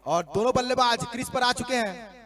और दोनों बल्लेबाज क्रीज पर आ चुके हैं।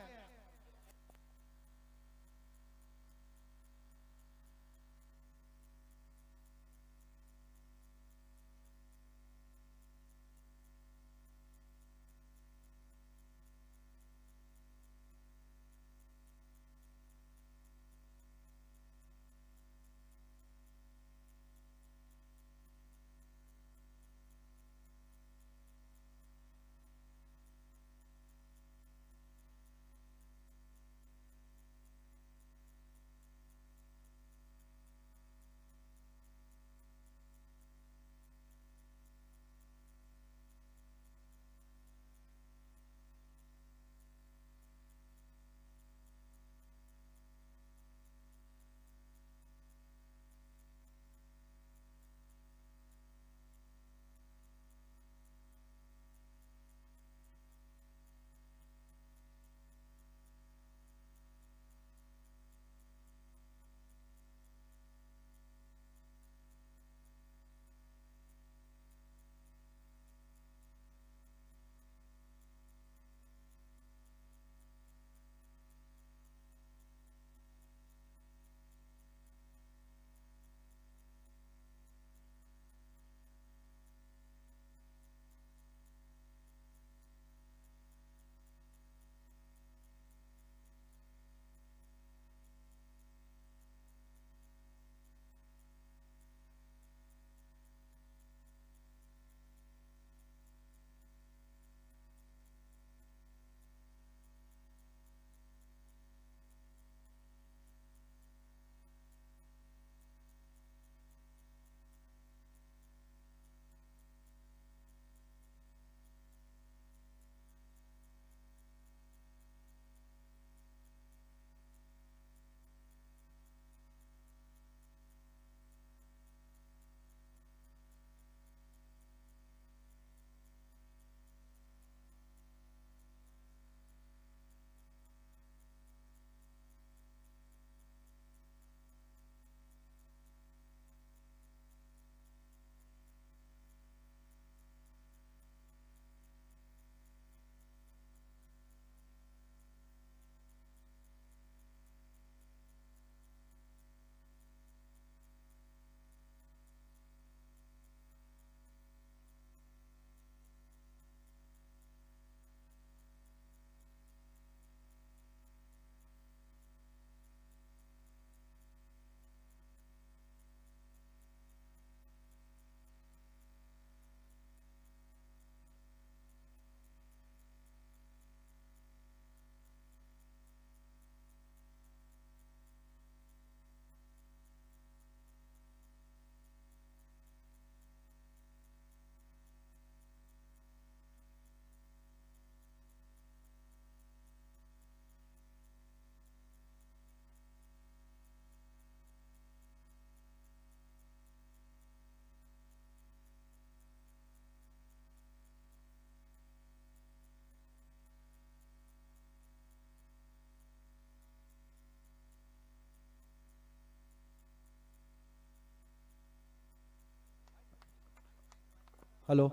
हेलो।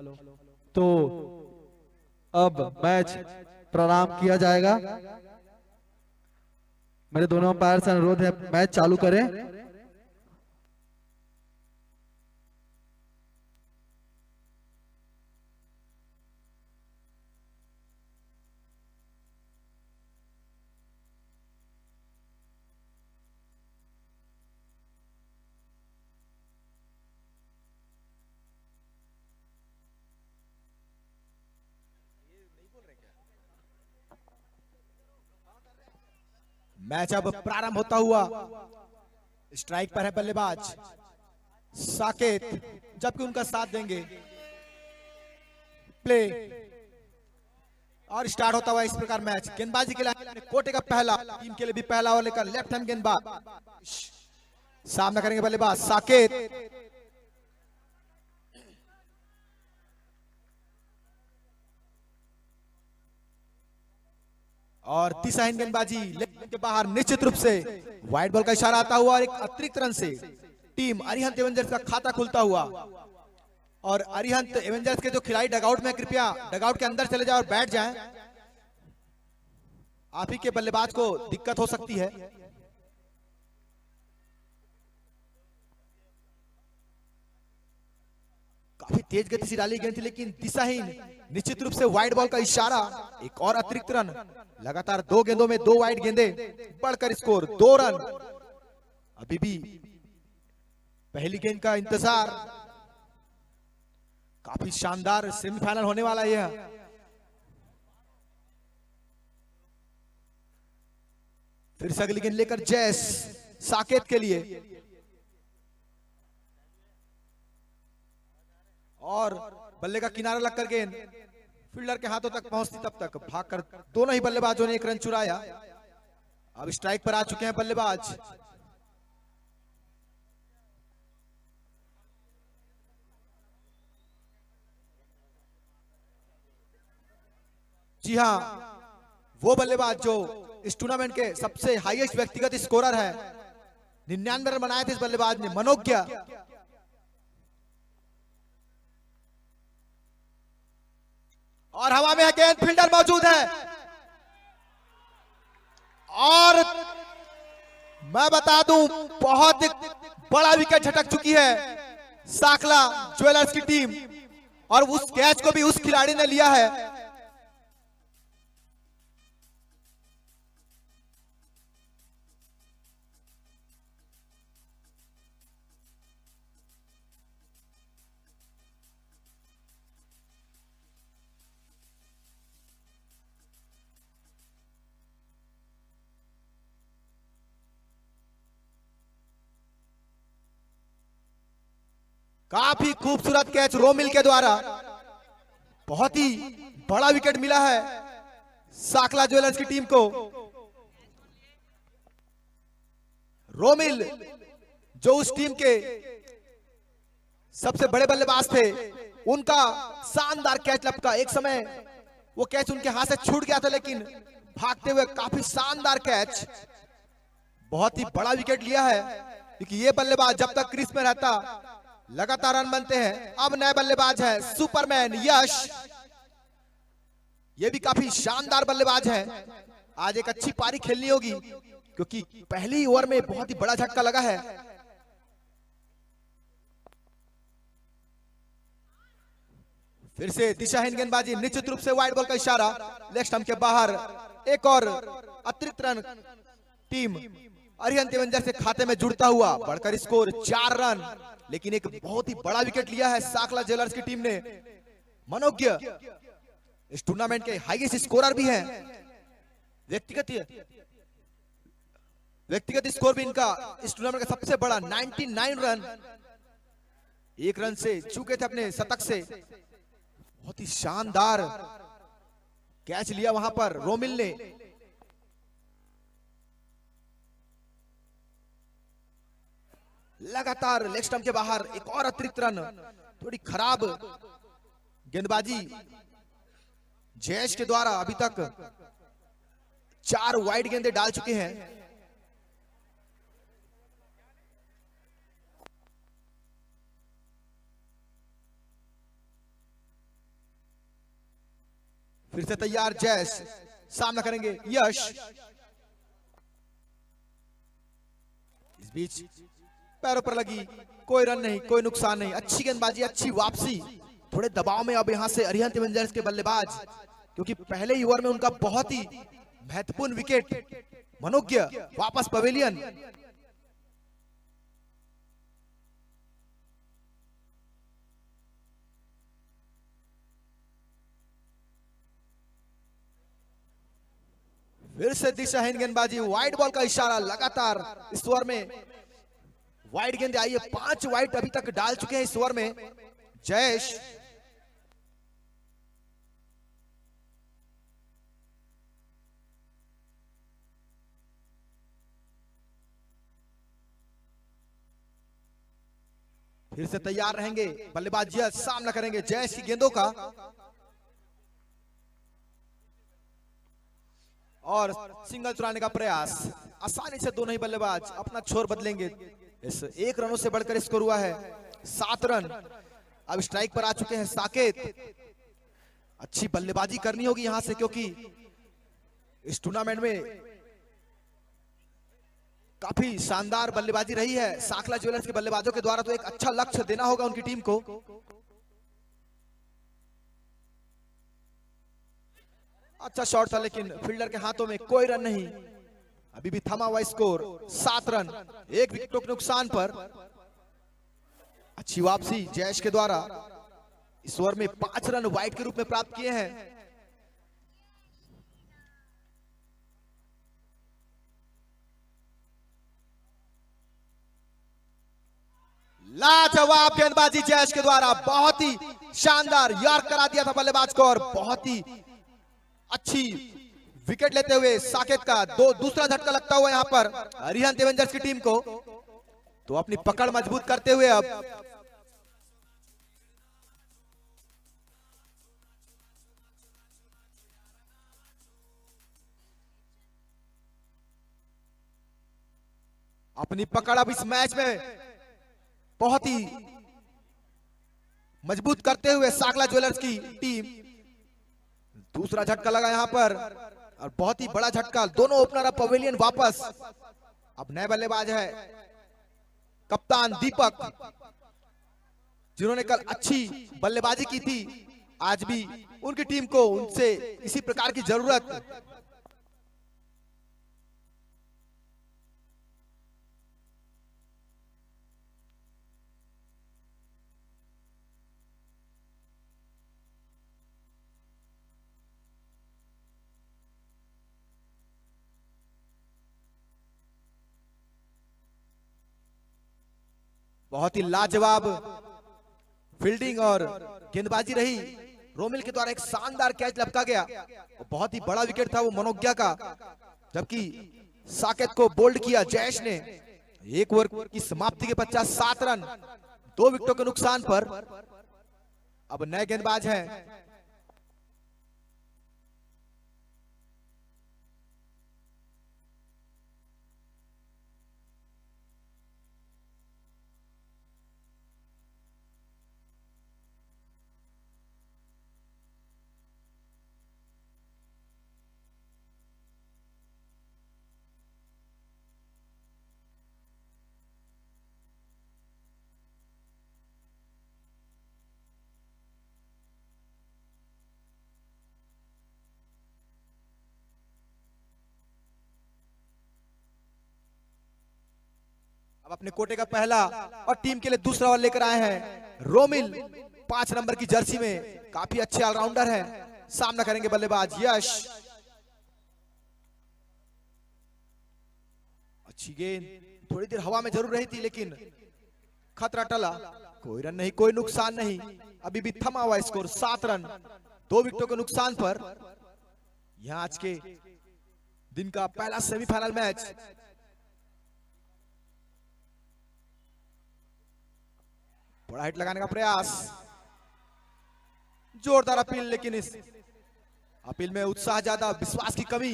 तो अब मैच प्रारंभ किया जाएगा। मेरे दोनों अंपायर से अनुरोध है मैच चालू करें। मैच अब प्रारंभ होता हुआ। स्ट्राइक पर है बल्लेबाज साकेत, जबकि उनका साथ देंगे प्ले। और स्टार्ट होता हुआ इस प्रकार मैच। गेंदबाजी के लिए कोटे का पहला, टीम के लिए भी पहला ओवर लेकर लेफ्ट हैंड गेंदबाज सामना करेंगे बल्लेबाज साकेत। और दिशाहीन गेंदबाजी लेग के बाहर, निश्चित रूप से व्हाइट बॉल का इशारा आता हुआ और एक अतिरिक्त रन से टीम अरिहंत एवेंजर्स का खाता खुलता हुआ। और अरिहंत एवेंजर्स के जो खिलाड़ी डगआउट में, कृपया डगआउट के अंदर चले जाओ और बैठ जाएं। आप ही के बल्लेबाज को दिक्कत हो सकती है। काफी तेज गति से डाली गेंद थी लेकिन दिशाहीन, निश्चित रूप से वाइड बॉल का इशारा। एक और अतिरिक्त रन, लगातार 2 गेंदों में 2 वाइड गेंदे, बढ़कर स्कोर 2 रन। अभी भी पहली गेंद का इंतजार। काफी शानदार सेमीफाइनल होने वाला है यह। फिर से अगली गेंद लेकर जैस साकेत के लिए, और बल्ले का किनारा लगकर गेंद फील्डर के हाथों तक पहुंचती, तब तक भागकर दोनों ही बल्लेबाजों ने 1 रन चुराया। अब स्ट्राइक पर आ चुके हैं बल्लेबाज। जी हां, वो बल्लेबाज जो इस टूर्नामेंट के सबसे हाईएस्ट व्यक्तिगत स्कोरर है। 99 रन बनाए थे इस बल्लेबाज ने, मनोज्ञ। और हवा में है गेंद, फील्डर मौजूद है, और मैं बता दूं बहुत बड़ा विकेट झटक चुकी है साकला ज्वेलर्स की टीम, और उस कैच को भी उस खिलाड़ी ने लिया है। काफी खूबसूरत कैच रोमिल के द्वारा, बहुत ही बड़ा विकेट मिला है साकला ज्वेलर्स की टीम को। रोमिल जो उस टीम के सबसे बड़े बल्लेबाज थे, उनका शानदार कैच लपका। एक समय वो कैच उनके हाथ से छूट गया था, लेकिन भागते हुए काफी शानदार कैच, बहुत ही बड़ा विकेट लिया है। क्योंकि ये बल्लेबाज जब तक क्रीज में रहता लगातार रन बनते हैं। अब नए बल्लेबाज है सुपरमैन यश, ये भी काफी शानदार बल्लेबाज है। आज एक अच्छी पारी खेलनी होगी क्योंकि पहली ओवर में बहुत ही बड़ा झटका लगा है। फिर से दिशाहीन गेंदबाजी, निश्चित रूप से वाइड बॉल का इशारा, लेग स्टंप के बाहर। एक और अतिरिक्त रन टीम अरिहंत एवेंजर्स के खाते में जुड़ता हुआ, बढ़कर स्कोर 4 रन। लेकिन एक बहुत ही बड़ा विकेट लिया है साकला ज्वेलर्स की टीम ने। मनोज्ञ इस टूर्नामेंट के हाईएस्ट स्कोरर भी हैं। व्यक्तिगत स्कोर भी इनका इस टूर्नामेंट का सबसे बड़ा 99 रन। 1 रन से चूके थे अपने शतक से। बहुत ही शानदार कैच लिया वहां पर रोमिल ने। लगातार लेग स्टंप के बाहर एक और अतिरिक्त रन। थोड़ी खराब गेंदबाजी जयेश के द्वारा, अभी तक 4 वाइड गेंदे डाल चुके हैं। फिर से तैयार जयेश, सामना करेंगे यश। इस बीच पैरों पर लगी, कोई रन नहीं, कोई नुकसान नहीं। अच्छी गेंदबाजी, अच्छी वापसी। थोड़े दबाव में अब यहां से अरिहंत एवेंजर्स के बल्लेबाज, क्योंकि पहले ही ओवर में उनका बहुत ही महत्वपूर्ण विकेट। मनोज्ञ वापस पवेलियन। फिर से दिशाहीन गेंदबाजी, वाइड बॉल का इशारा। लगातार इस ओवर में वाइड गेंद आई है, 5 वाइड अभी तक डाल चुके हैं इस ओवर में जयेश। फिर से तैयार रहेंगे बल्लेबाज यश, सामना करेंगे जयेश की गेंदों का। और सिंगल चुराने का प्रयास। आसानी से दोनों ही बल्लेबाज अपना छोर बदलेंगे। इस 1 रनों से बढ़कर स्कोर हुआ है 7 रन। अब स्ट्राइक पर आ चुके हैं साकेत। अच्छी बल्लेबाजी करनी होगी यहां से, क्योंकि इस टूर्नामेंट में काफी शानदार बल्लेबाजी रही है साखला ज्वेलर्स के बल्लेबाजों के द्वारा, तो एक अच्छा लक्ष्य देना होगा उनकी टीम को। अच्छा शॉट था, लेकिन फील्डर के हाथों में कोई रन नहीं। अभी भी थमा हुआ स्कोर 7 रन, 1 विकेटों के नुकसान पर। अच्छी वापसी जयेश के द्वारा, इस ओवर में 5 रन वाइड के रूप में प्राप्त किए हैं। लाजवाब गेंदबाजी जयेश के द्वारा, बहुत ही शानदार यार्क करा दिया था बल्लेबाज को, और बहुत ही अच्छी विकेट लेते हुए साकेत का दूसरा झटका लगता हुआ यहां पर अरिहंत एवेंजर्स की टीम को। तो अपनी पकड़ मजबूत करते हुए अब अपनी पकड़ अब इस मैच में बहुत ही मजबूत करते हुए साखला ज्वेलर्स की टीम। दूसरा झटका लगा यहां पर, और बहुत ही बड़ा झटका। दोनों ओपनर अब पवेलियन वापस। अब नए बल्लेबाज है कप्तान दीपक, जिन्होंने कल अच्छी बल्लेबाजी की थी। आज भी उनकी टीम को उनसे इसी प्रकार की जरूरत। बहुत ही लाजवाब फील्डिंग और गेंदबाजी रही। रोमिल के द्वारा एक शानदार कैच लपका गया, बहुत ही बड़ा विकेट था वो मनोज्ञा का। जबकि साकेत को बोल्ड किया जयेश ने। एक ओवर की समाप्ति के पश्चात 7 रन, 2 विकेटों के नुकसान पर। अब नए गेंदबाज हैं अब अपने कोटे का पहला और टीम के लिए दूसरा ओवर लेकर आए हैं रोमिल। 5 नंबर की जर्सी में काफी अच्छे ऑलराउंडर हैं। सामना करेंगे बल्लेबाज यश। अच्छी गेंद थोड़ी देर हवा में जरूर रही थी, लेकिन खतरा टला। कोई रन नहीं, कोई नुकसान नहीं। अभी भी थमा हुआ स्कोर 7 रन, 2 विकेटों के नुकसान पर। यहां आज के दिन का पहला सेमीफाइनल मैच। बड़ा हिट लगाने का प्रयास, जोरदार अपील, लेकिन इस अपील में उत्साह ज्यादा, विश्वास की कमी।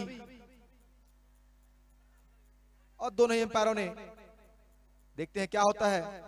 और दोनों ही अंपायरों ने, देखते हैं क्या होता है।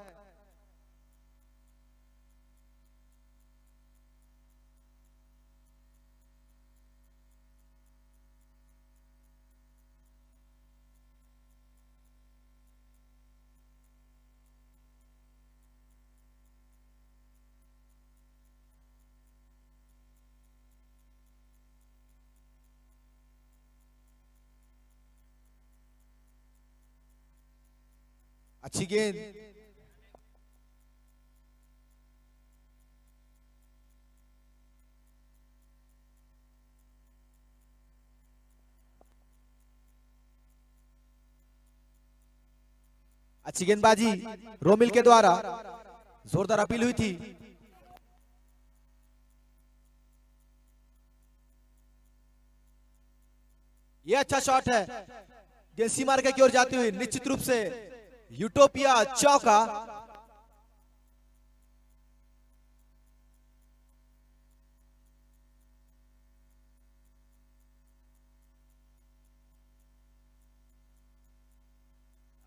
अच्छी गेंद, अच्छी गेंदबाजी रोमिल के द्वारा, जोरदार अपील हुई थी। ये अच्छा शॉट है, गेंद सीमा रेखा की ओर जाती हुई, निश्चित रूप से यूटोपिया चौका।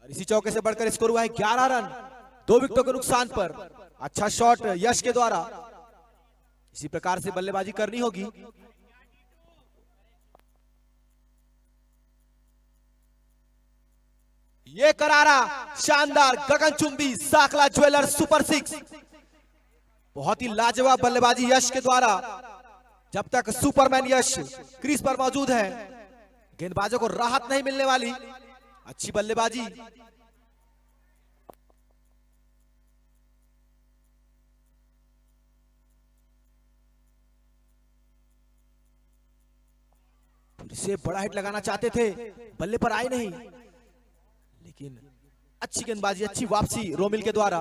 और इसी चौके से बढ़कर स्कोर हुआ है 11 रन, 2 विकेटों के नुकसान पर। अच्छा शॉट यश के द्वारा। इसी प्रकार से बल्लेबाजी करनी होगी। ये करारा शानदार गगनचुंबी साकला ज्वेलर्स सुपर 6, बहुत ही लाजवाब बल्लेबाजी यश के द्वारा। जब तक सुपरमैन यश क्रीज पर मौजूद है, गेंदबाजों को राहत नहीं मिलने वाली। अच्छी बल्लेबाजी। फिर से बड़ा हिट लगाना चाहते थे, बल्ले पर आए नहीं, लेकिन अच्छी गेंदबाजी, अच्छी वापसी रोमिल के द्वारा।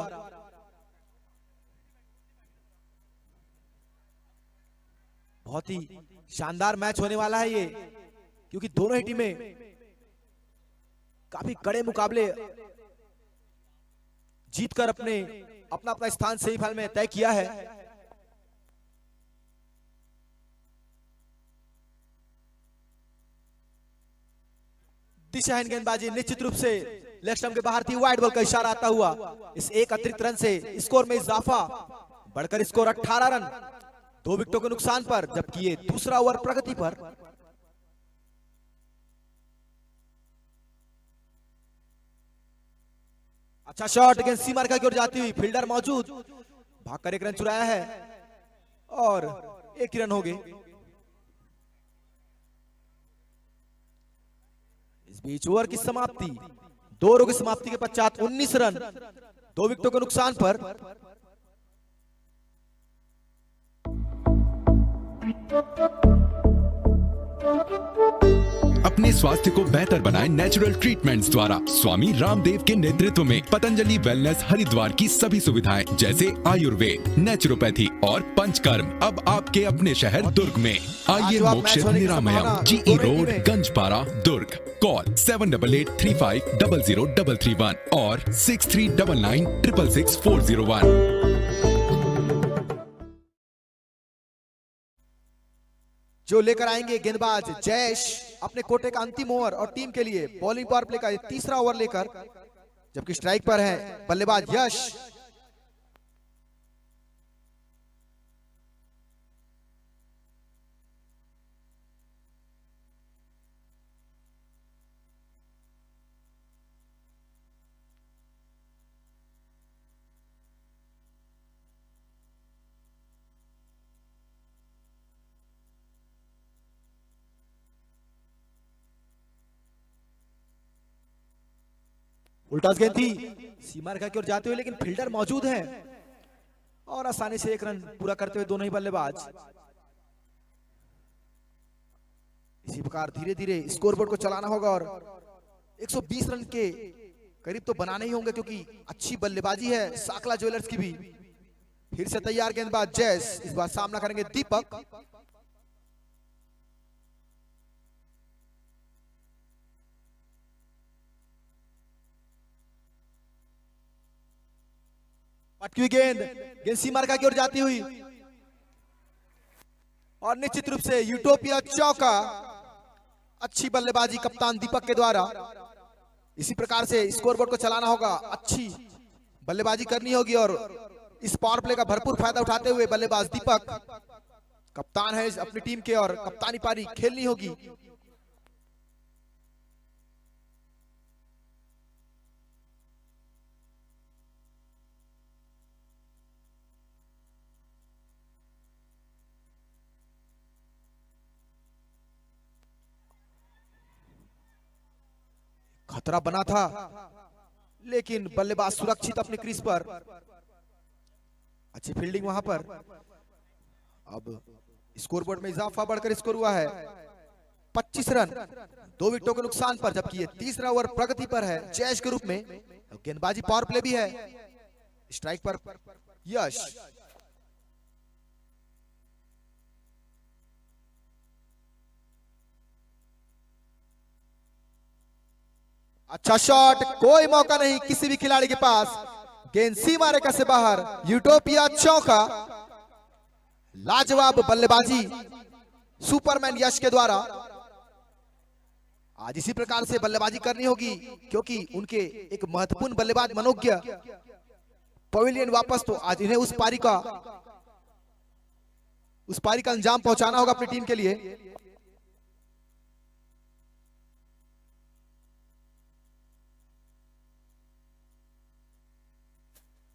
बहुत ही शानदार मैच होने वाला है ये, क्योंकि दोनों ही टीमें काफी कड़े मुकाबले जीतकर अपना अपना स्थान सेमीफाइनल में तय किया है। दिशाहीन गेंदबाजी निश्चित रूप से लेग स्टंप के बाहर थी। वाइड बॉल का इशारा आता हुआ इस एक अतिरिक्त रन से स्कोर में इजाफा, बढ़कर स्कोर 18 रन, 2 विकेटों के नुकसान पर, जबकि ये दूसरा ओवर प्रगति पर। अच्छा शॉट गेंद सीमा रेखा की ओर जाती हुई, फील्डर मौजूद, भागकर एक रन चुराया है और 1 रन हो गए। इस बीच ओवर की समाप्ति, 2 ओवरों की समाप्ति के पश्चात 19 रन, 2 विकेटों के नुकसान पर। अपने स्वास्थ्य को बेहतर बनाएं नेचुरल ट्रीटमेंट्स द्वारा। स्वामी रामदेव के नेतृत्व में पतंजलि वेलनेस हरिद्वार की सभी सुविधाएं जैसे आयुर्वेद, नेचुरोपैथी और पंचकर्म अब आपके अपने शहर दुर्ग में। आइए मोक्षित निरामयम, जीई रोड, गंजपारा, दुर्ग। कॉल 7883500331 और 6399666401। जो लेकर आएंगे गेंदबाज जयेश अपने कोटे का अंतिम ओवर और टीम के लिए बॉलिंग पावर प्ले का तीसरा ओवर लेकर, जबकि स्ट्राइक पर है बल्लेबाज यश। उल्टा गेंद थी सीमा रेखा की ओर जाते हुए, लेकिन फील्डर मौजूद है और आसानी से 1 रन पूरा करते हुए दोनों ही बल्लेबाज। इसी प्रकार धीरे धीरे स्कोरबोर्ड को चलाना होगा और 120 रन के करीब तो बनाने ही होंगे, क्योंकि अच्छी बल्लेबाजी है साकला ज्वेलर्स की भी। फिर से तैयार गेंदबाज जयेश, इस बार सामना करेंगे दीपक। पटकी गेंद सीमा रेखा की ओर जाती हुई और निश्चित रूप से यूटोपिया चौका। अच्छी बल्लेबाजी कप्तान दीपक के द्वारा। इसी प्रकार से स्कोरबोर्ड को चलाना होगा, अच्छी बल्लेबाजी करनी होगी और इस पावर प्ले का भरपूर फायदा उठाते हुए बल्लेबाज दीपक कप्तान है अपनी टीम के और कप्तानी पारी खेलनी होगी। खतरा बना था, लेकिन बल्लेबाज सुरक्षित अपने क्रीज पर। अच्छी फील्डिंग वहां पर। अब स्कोरबोर्ड में इजाफा, बढ़कर स्कोर हुआ है 25 रन, 2 विकेटों के नुकसान पर, जबकि ये तीसरा ओवर प्रगति पर है जयेश के रूप में। गेंदबाजी पावर प्ले भी है। स्ट्राइक पर यश। अच्छा शॉट, कोई मौका नहीं किसी भी खिलाड़ी के पास। गेंद सीमा रेखा से बाहर, यूटोपिया चौका। लाजवाब बल्लेबाजी सुपरमैन यश के द्वारा। आज इसी प्रकार से बल्लेबाजी करनी होगी, क्योंकि उनके एक महत्वपूर्ण बल्लेबाज मनोज्ञ पवेलियन वापस। तो आज इन्हें उस पारी का अंजाम पहुंचाना होगा अपनी टीम के लिए।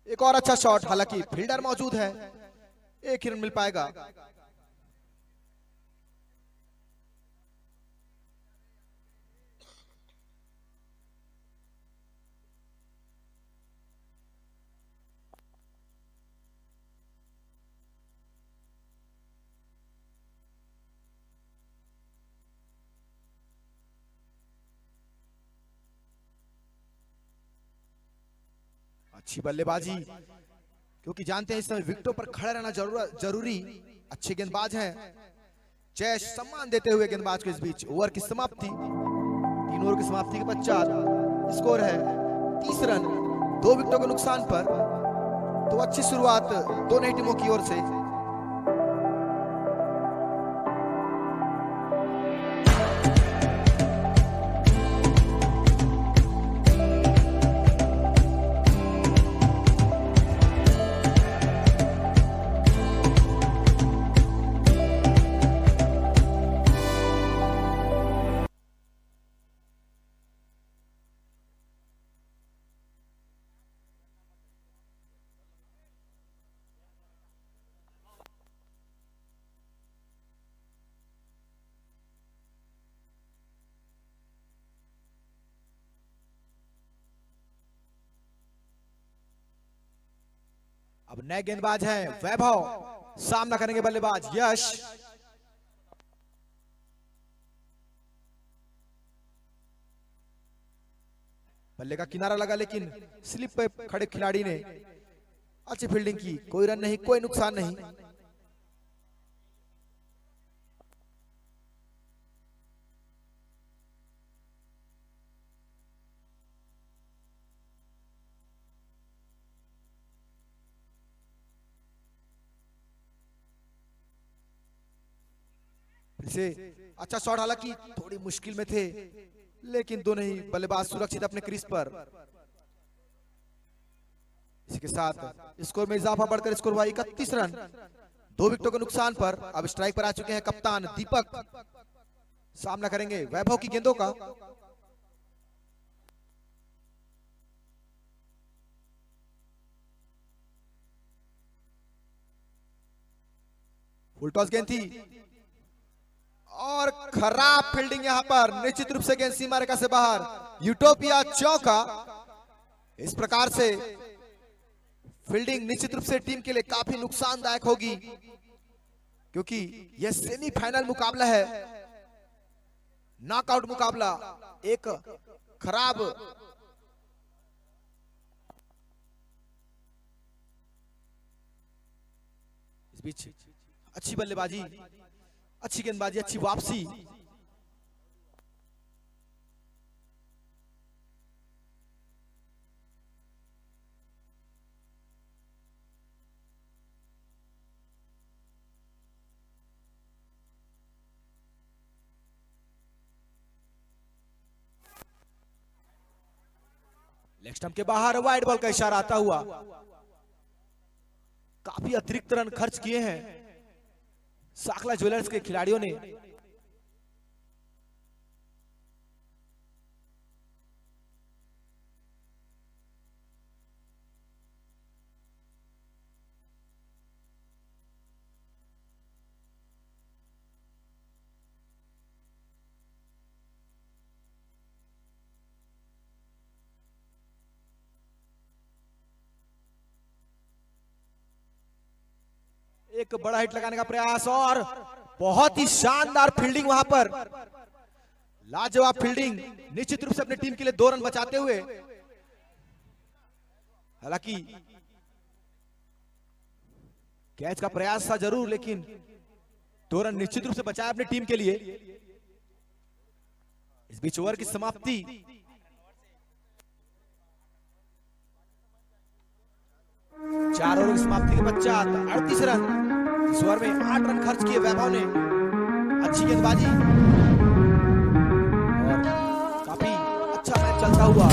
एक और अच्छा शॉट, हालांकि फील्डर मौजूद है, एक ही रन मिल पाएगा। अच्छी बल्लेबाजी, क्योंकि जानते हैं इस समय विकेटों पर खड़ा रहना जरूरी। अच्छे गेंदबाज हैं। जय सम्मान देते हुए गेंदबाज को। इस बीच ओवर की समाप्ति, 3 ओवर की समाप्ति के पश्चात स्कोर है 30 रन 2 विकेटों के नुकसान पर। तो अच्छी शुरुआत दोनों टीमों की ओर से। अब नए गेंदबाज हैं वैभव, सामना करेंगे बल्लेबाज यश। बल्ले का किनारा लगा, लेकिन स्लिप पे खड़े खिलाड़ी ने अच्छी फील्डिंग की। कोई रन नहीं, कोई नुकसान नहीं। से अच्छा शॉट, हालांकि थोड़ी मुश्किल में थे, लेकिन दोनों ही बल्लेबाज सुरक्षित अपने क्रीज पर। इसी के साथ स्कोर में इजाफा बढ़कर स्कोर हुआ 31 रन 2 विकेटों के नुकसान पर। अब स्ट्राइक पर आ चुके हैं कप्तान दीपक, सामना करेंगे वैभव की गेंदों का। फुल टॉस गेंद थी और खराब फील्डिंग यहां पर। निश्चित रूप से गेंद सीमा रेखा से बाहर। यूटोपिया चौका। इस प्रकार से फील्डिंग निश्चित रूप से टीम के लिए काफी नुकसानदायक होगी, क्योंकि यह सेमीफाइनल मुकाबला है, नॉकआउट मुकाबला। एक खराब इस बीच अच्छी बल्लेबाजी, अच्छी गेंदबाजी, अच्छी वापसी। लेग स्टंप के बाहर वाइड बॉल का इशारा आता हुआ। काफी अतिरिक्त रन खर्च किए हैं साखला ज्वेलर्स के खिलाड़ियों ने। एक बड़ा हिट लगाने का प्रयास और बहुत ही शानदार फील्डिंग वहां पर। लाजवाब फील्डिंग, निश्चित रूप से अपनी टीम के लिए 2 रन बचाते हुए। हालांकि कैच का प्रयास था जरूर, लेकिन 2 रन निश्चित रूप से बचाया अपनी टीम के लिए। इस बीच ओवर की समाप्ति। चार ओवर की समाप्ति के पश्चात 38 रन, इस ओवर में 8 रन खर्च किए वैभव ने। अच्छी गेंदबाजी और काफी अच्छा मैच चलता हुआ।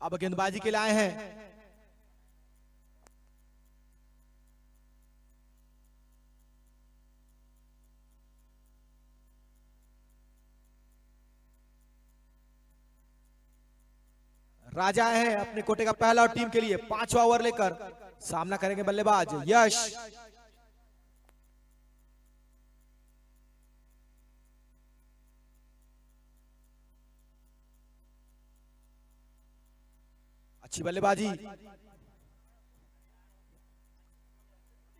अब गेंदबाजी के लिए आए हैं राजा हैं अपने कोटे का पहला और टीम के लिए 5वां ओवर लेकर सामना करेंगे बल्लेबाज यश। अच्छी बल्लेबाजी,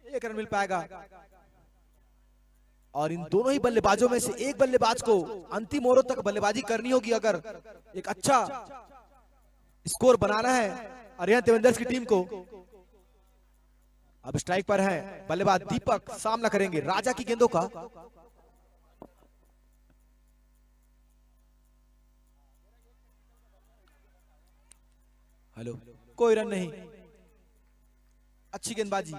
एक रन मिल पाएगा और इन दोनों ही बल्लेबाजों में से एक बल्लेबाज को अंतिम ओवरों तक बल्लेबाजी करनी होगी अगर एक अच्छा स्कोर बनाना है अरिहंत देवेंदर्स की टीम को। अब स्ट्राइक पर है बल्लेबाज दीपक, सामना करेंगे राजा की गेंदों का। हेलो, कोई रन नहीं, अच्छी गेंदबाजी।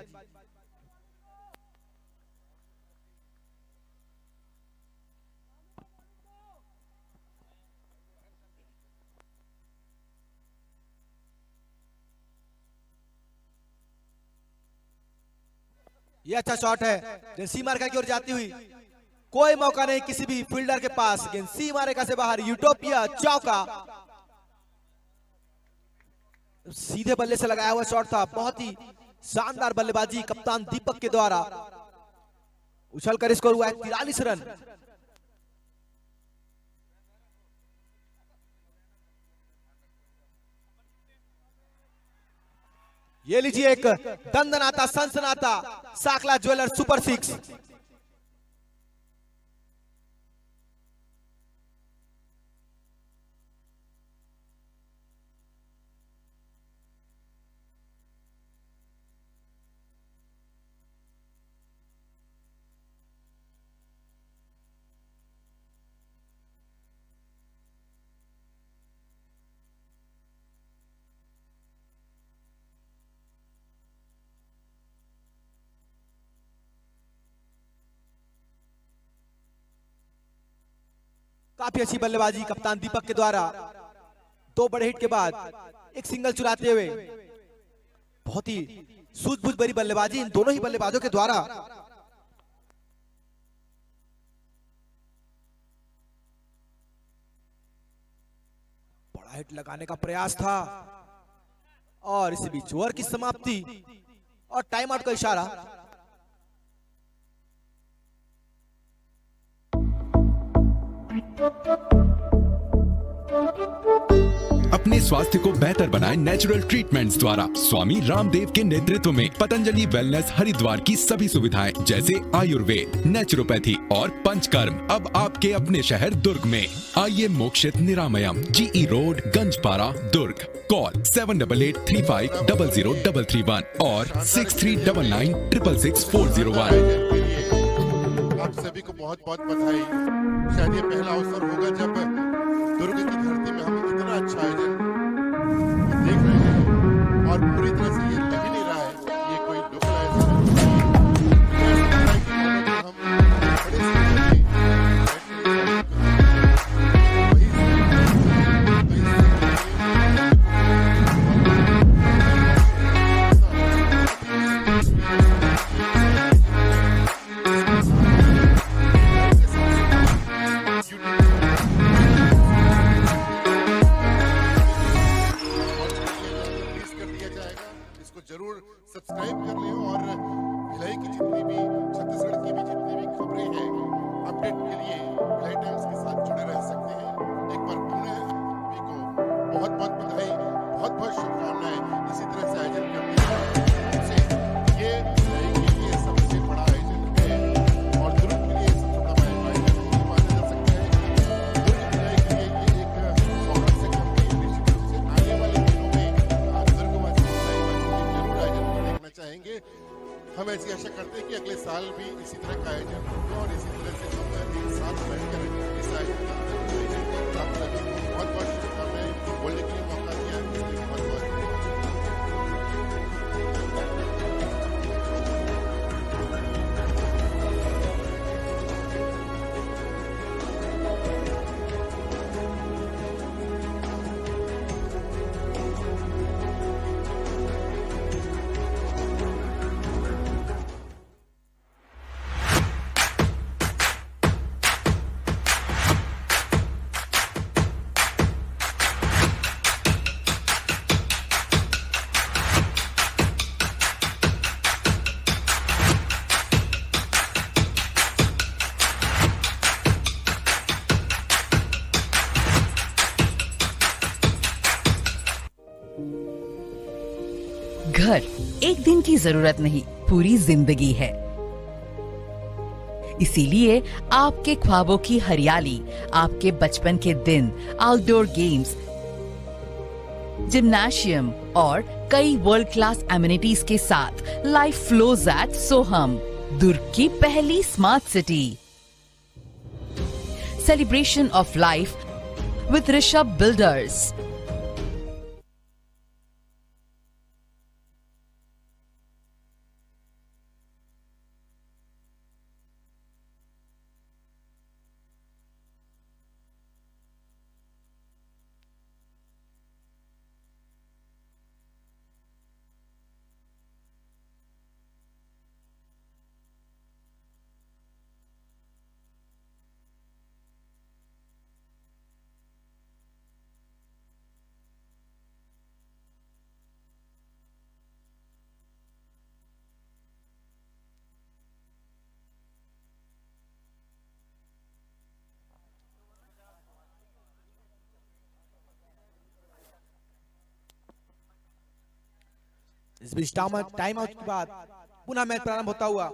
ये अच्छा शॉट है, गेंद सी मार्का की ओर जाती हुई, कोई मौका नहीं किसी भी फील्डर के पास, गेंद सी मार्का से बाहर, यूटोपिया चौका। सीधे बल्ले से लगाया हुआ शॉट था, बहुत ही शानदार बल्लेबाजी कप्तान दीपक के द्वारा। उछलकर स्कोर हुआ है 43 रन। ये लीजिए एक दंदनाता सनसनाता साकला ज्वेलर सुपर 6। काफी अच्छी बल्लेबाजी कप्तान दीपक के द्वारा। 2 बड़े हिट के बाद एक सिंगल चुराते हुए बहुत ही सूझबूझ भरी बल्लेबाजी इन दोनों ही बल्लेबाजों के द्वारा। बड़ा हिट लगाने का प्रयास था और इसी बीच ओवर की समाप्ति और टाइम आउट का इशारा। अपने स्वास्थ्य को बेहतर बनाएं नेचुरल ट्रीटमेंट्स द्वारा। स्वामी रामदेव के नेतृत्व में पतंजलि वेलनेस हरिद्वार की सभी सुविधाएं जैसे आयुर्वेद, नेचुरोपैथी और पंचकर्म अब आपके अपने शहर दुर्ग में। आइए मोक्षित निरामयम, जीई रोड, गंजपारा, दुर्ग। कॉल 7883500331 और 6399666401। आप सभी को बहुत बहुत बधाई। शायद ये पहला अवसर होगा जब दुर्ग की धरती में हम इतना अच्छा आयोजन देख रहे हैं और पूरी तरह से ये लग ही नहीं रहा है ये कोई लोकल आयोजन सब्सक्राइब कर लें और भिलाई की जितनी भी छत्तीसगढ़ की भी जितनी भी खबरें हैं अपडेट के लिए भिलाई टाइम्स के साथ जुड़े रह सकते हैं। एक बार पुनः सभी को बहुत बहुत बधाई, बहुत बहुत शुभकामनाएं। इसी तरह से आयोजन करने से ये भिलाई के लिए सबसे बड़ा आयोजन है और दुर्ग के लिए सबसे बड़ा आयोजन माना जा सकता है। दुर्ग भिलाई के लिए ये एक सौभाग्य से कम नहीं, निश्चित रूप से आने वाले दिनों में दुर्गवासी जरूर आयोजन देखना चाहेंगे। हम ऐसी आशा करते हैं कि अगले साल भी इसी तरह का आयोजन होगा और इसी तरह से हम एक साथ बैठकर इस आयोजन का आप सभी को बहुत बहुत शुभकामनाएं। बोलने के लिए मौका दिया इसके लिए बहुत बहुत घर एक दिन की जरूरत नहीं, पूरी जिंदगी है। इसीलिए आपके ख्वाबों की हरियाली, आपके बचपन के दिन, आउटडोर गेम्स, जिम्नाशियम और कई वर्ल्ड क्लास एमिनिटीज के साथ लाइफ फ्लोज एट सोहम, दुर्ग की पहली smart city. Celebration of life with Rishabh builders. इस बीच टाइम आउट के बाद पुनः मैच प्रारंभ होता हुआ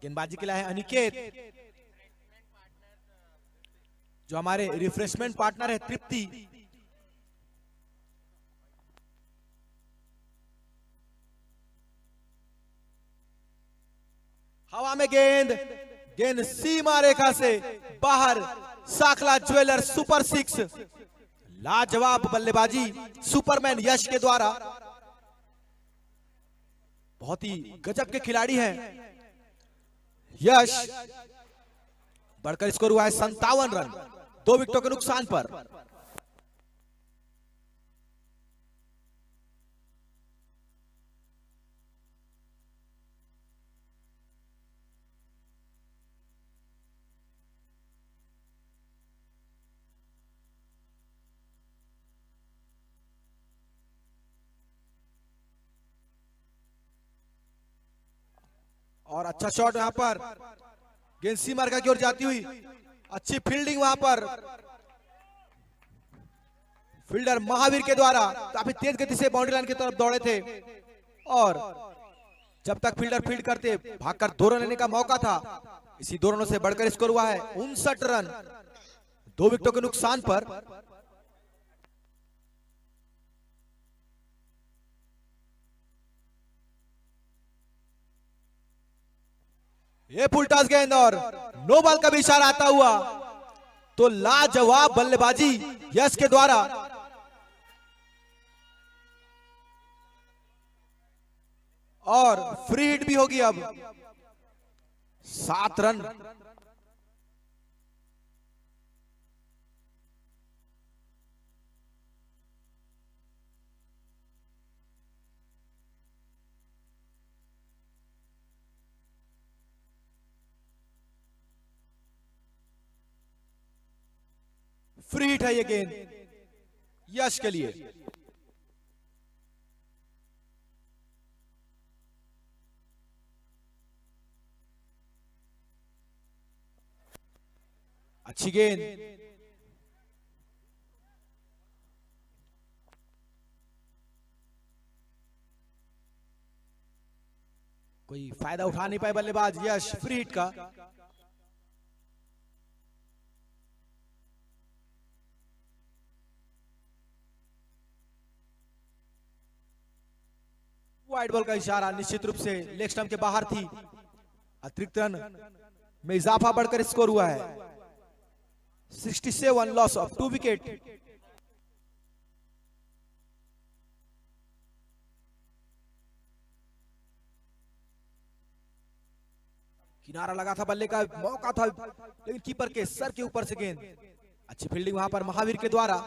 गेंदबाजी के लिए है अनिकेत, जो हमारे रिफ्रेशमेंट पार्टनर है तृप्ति। हवा में गेंद सीमा रेखा से बाहर। साखला ज्वेलर सुपर 6, लाजवाब बल्लेबाजी सुपरमैन यश के द्वारा। बहुत ही गजब के खिलाड़ी हैं यश। बढ़कर स्कोर हुआ है 57 रन, 2 विकेटों के नुकसान पर। और अच्छा शॉट यहां पर, गेंद सीमा रेखा की ओर जाती हुई। अच्छी फील्डिंग वहां पर फील्डर महावीर के द्वारा। काफी तेज गति से बाउंड्री लाइन की तरफ दौड़े थे और जब तक फील्डर फील्ड करते भागकर 2 रन लेने का मौका था। इसी 2 रनों से बढ़कर स्कोर हुआ है 59 रन, 2 विकेटों के नुकसान पर। ये फुल टॉस गेंद और नो बॉल का भी इशारा आता हुआ तो लाजवाब बल्लेबाजी यश के द्वारा। और फ्री हिट भी होगी अब। 7 रन। फ्री हिट है ये गेंद यश के लिए। अच्छी गेंद। कोई फायदा उठा नहीं पाए बल्लेबाज यश फ्री हिट का। वाइड बॉल का इशारा निश्चित रूप से लेग स्टंप के बाहर थी। अतिरिक्त रन में इजाफा बढ़कर स्कोर हुआ है 67, लॉस ऑफ 2 विकेट। किनारा लगा था, बल्ले का मौका था, लेकिन कीपर के सर के ऊपर से गेंद। अच्छी फील्डिंग वहां पर महावीर के द्वारा।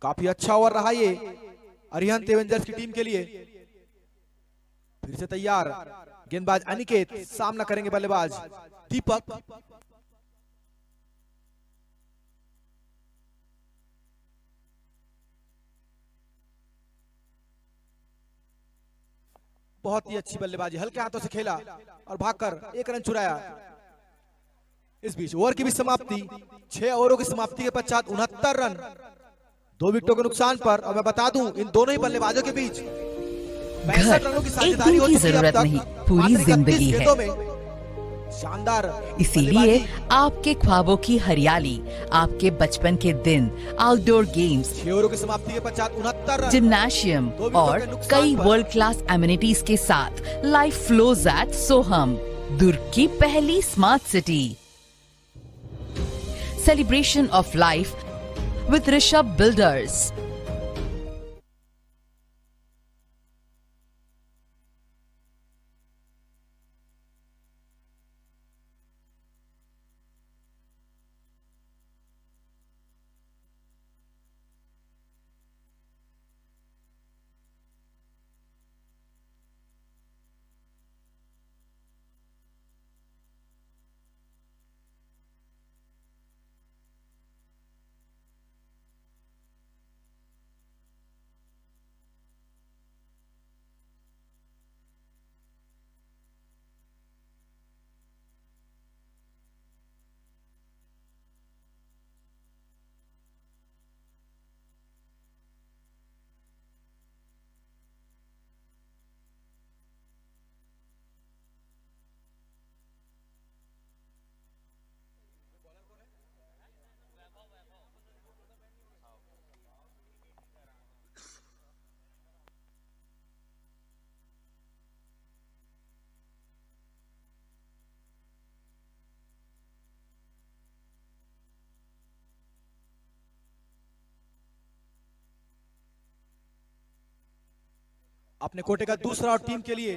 काफी अच्छा ओवर रहा ये अरिहंत एवेंजर्स की टीम के लिए। फिर से तैयार गेंदबाज अनिकेत, सामना करेंगे बल्लेबाज दीपक। बहुत ही अच्छी बल्लेबाजी, हल्के हाथों से खेला और भागकर 1 रन चुराया। इस बीच ओवर की भी समाप्ति। 6 ओवरों की समाप्ति के पश्चात 69 रन 2 विकेटों के नुकसान पर, और मैं बता दूं इन दोनों ही बल्लेबाजों के बीच 65 रनों की एक साझेदारी दिन हो की चुकी है अब जरूरत तक। नहीं, पूरी मात्र 31 जिंदगी है। गेंदों में शानदार इसीलिए बल्लेबाजी। आपके ख्वाबों की हरियाली, आपके बचपन के दिन, आउटडोर गेम्स, 6 ओवरों की समाप्ति के पश्चात 69 रन। जिम्नाशियम दो विकेटों और के नुकसान कई पर। वर्ल्ड क्लास एमिनिटीज के साथ लाइफ फ्लोज एट सोहम, दुर्ग की पहली smart city. Celebration of life with Rishabh builders. अपने कोटे का दूसरा और टीम के लिए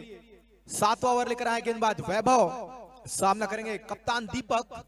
7वां ओवर लेकर आए गेंदबाज वैभव, सामना करेंगे कप्तान दीपक।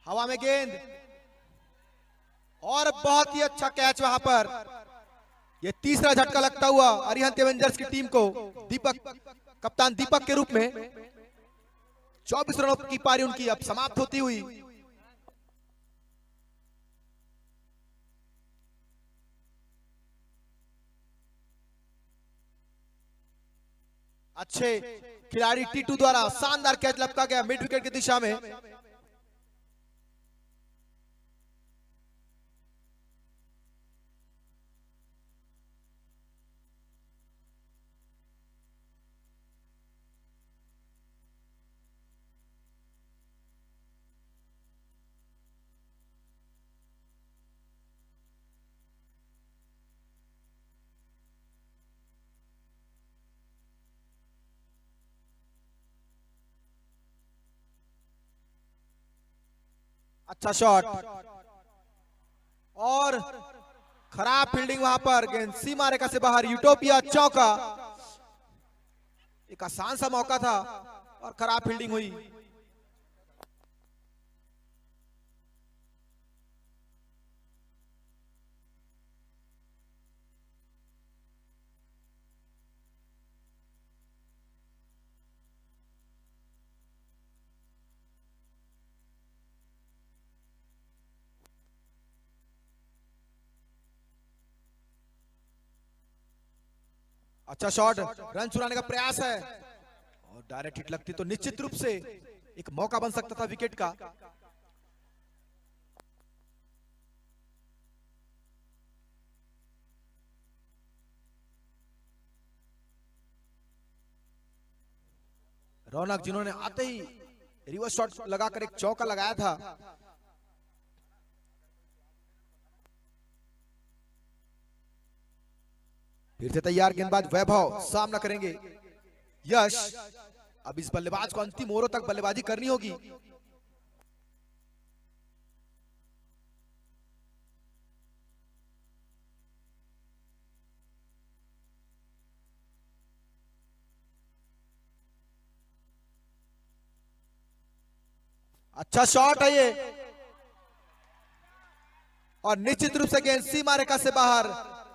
हवा में गेंद और बहुत ही अच्छा कैच वहां पर। यह तीसरा झटका लगता हुआ अरिहंत एवेंजर्स की टीम को दीपक, कप्तान दीपक के रूप में 24 रनों की पारी उनकी अब समाप्त होती हुई। अच्छे खिलाड़ी टीटू द्वारा शानदार कैच लपका गया मिड विकेट की दिशा में। अच्छा शॉट और खराब फील्डिंग वहां पर। गेंद सीमा रेखा से बाहर, यूटोपिया चौका। एक आसान सा मौका था और खराब फील्डिंग हुई। अच्छा शॉट, रन चुराने का प्रयास है और डायरेक्ट हिट लगती तो निश्चित रूप से एक मौका बन सकता था विकेट का। रौनक जिन्होंने आते ही रिवर्स शॉट लगाकर एक चौका लगाया था। फिर से तैयार गेंदबाज वैभव, सामना करेंगे यश। अब इस बल्लेबाज को अंतिम ओवरों तक बल्लेबाजी करनी होगी। अच्छा शॉट है ये, और निश्चित रूप से गेंद सीमा रेखा से बाहर।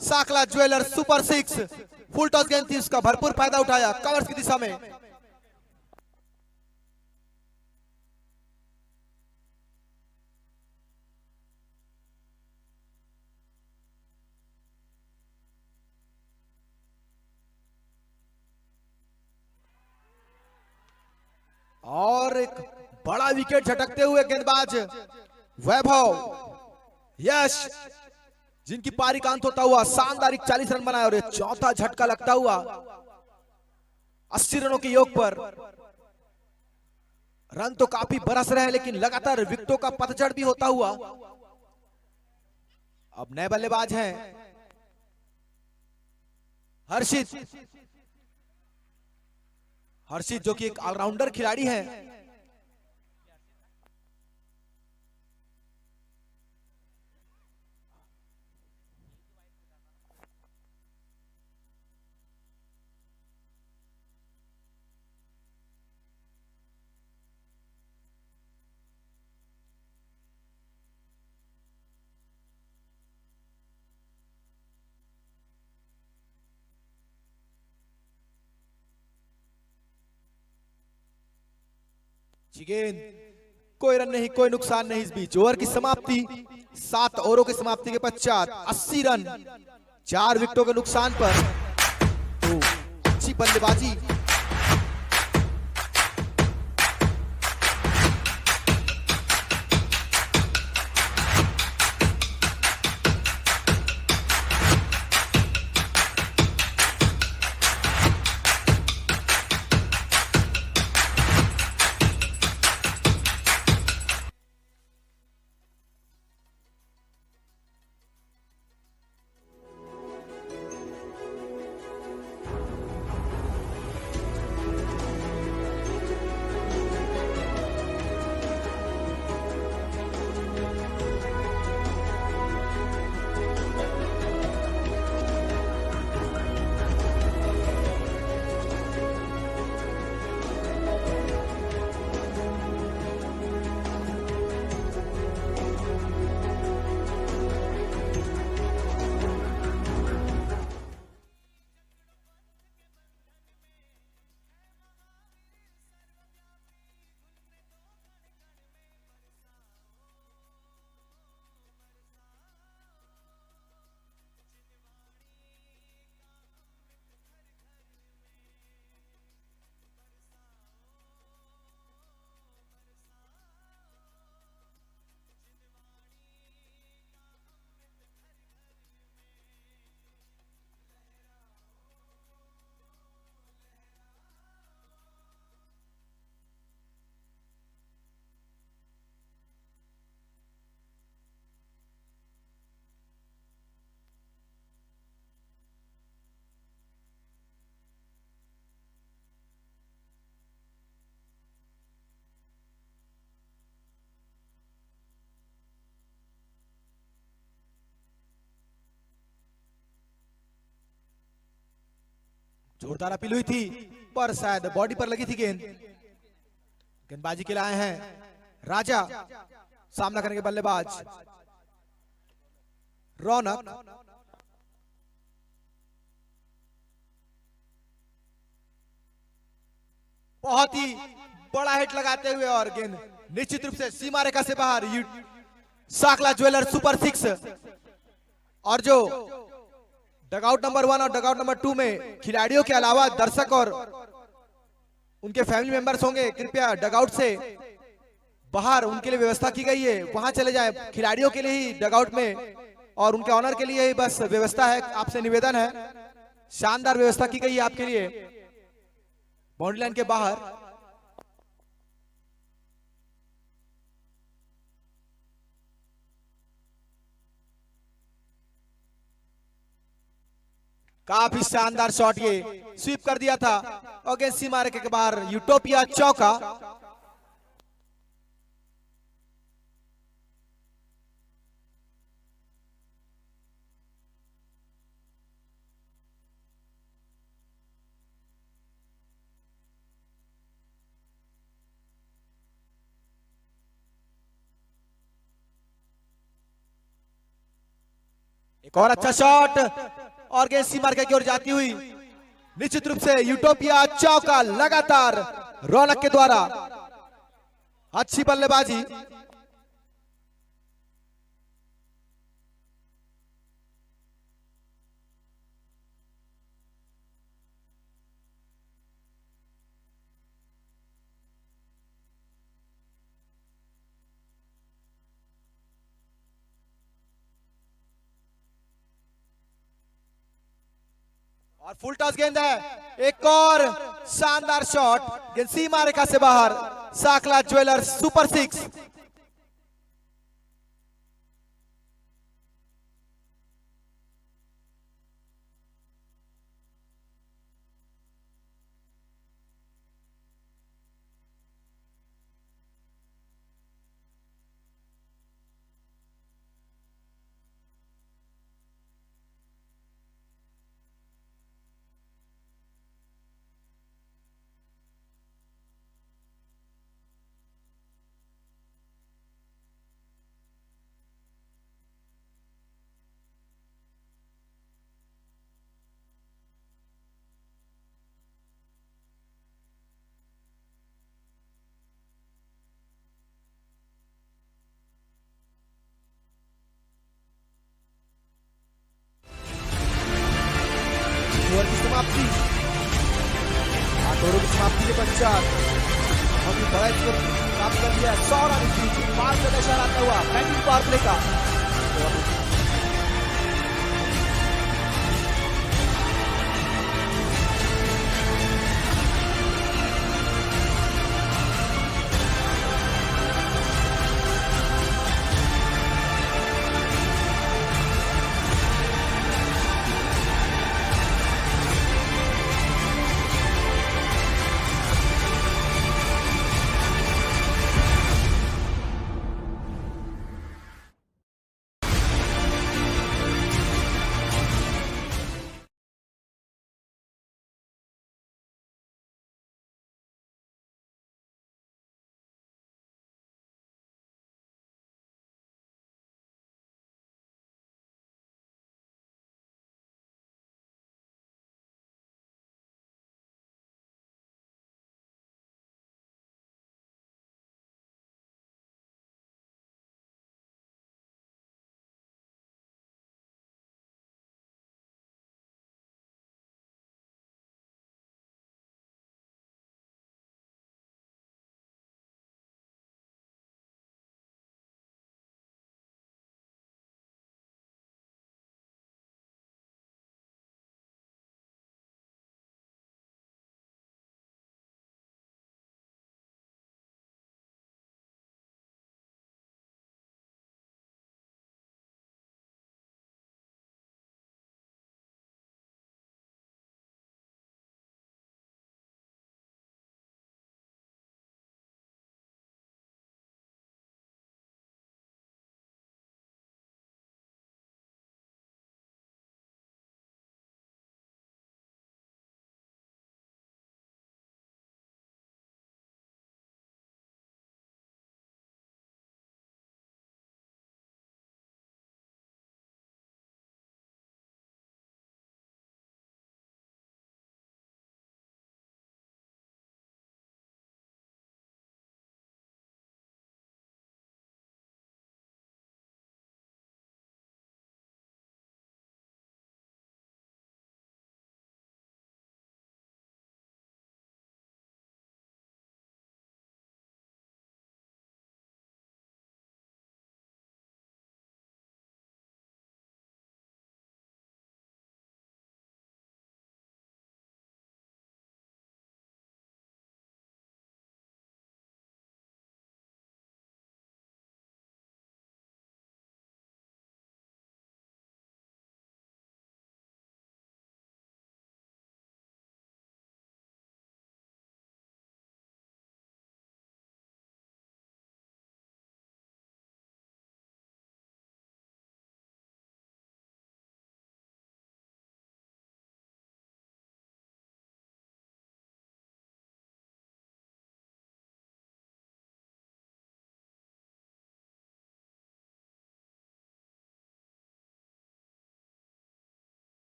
Sakla jeweller super 6 full toss गेंद थी, उसका भरपूर फायदा उठाया कवर्स की दिशा में। और एक बड़ा विकेट झटकते हुए गेंदबाज वैभव यश, जिनकी पारी का अंत होता हुआ शानदार 41 रन बनाए, और ये चौथा झटका लगता हुआ 80 रनों के योग पर। रन तो काफी बरस रहे हैं, लेकिन लगातार विकेटों का पतझड़ भी होता हुआ। अब नए बल्लेबाज हैं हर्षित, जो कि एक ऑलराउंडर खिलाड़ी हैं। गेंद, कोई रन नहीं, कोई नुकसान नहीं। इस बीच ओवर की समाप्ति, 7 ओवरों की समाप्ति के पश्चात 80 रन 4 विकेटों के नुकसान पर। तो अच्छी बल्लेबाजी। जोरदार अपील हुई थी, पर शायद बॉडी पर लगी थी गेंद। गेंदबाजी के लिए आए हैं राजा, सामना करेंगे बल्लेबाज रौनक। बहुत ही बड़ा हिट लगाते हुए, और गेंद निश्चित रूप से सीमा रेखा से बाहर। साकला ज्वेलर सुपर 6, और जो डगआउट नंबर 1 और डगआउट नंबर 2 में खिलाड़ियों के अलावा दर्शक और उनके फैमिली मेंबर्स होंगे, कृपया डगआउट से बाहर उनके लिए व्यवस्था की गई है, वहां चले जाएं। खिलाड़ियों के लिए ही डगआउट में और उनके ऑनर के लिए ही बस व्यवस्था है। आपसे निवेदन है, शानदार व्यवस्था की गई है आपके लिए बाउंड्री लाइन के बाहर। काफी शानदार शॉट, ये स्वीप कर दिया था और सीमा रेखा के बाहर यूटोपिया चौका। एक और अच्छा शॉट और गेंद सीमा रेखा की ओर जाती हुई निश्चित रूप से यूटोपिया चौका। लगातार रौनक के द्वारा अच्छी बल्लेबाजी। और फुल टॉस गेंद है, एक और शानदार शॉट, गेंद सीमा रेखा से बाहर। Sakla jewellers super 6। ओवर की समाप्ति, 8 ओवरों की समाप्ति के पश्चात बहुत ही बड़ा स्कोर प्राप्त कर लिया 100 रन की पार का निशान आता हुआ बैटिंग पावर प्ले का।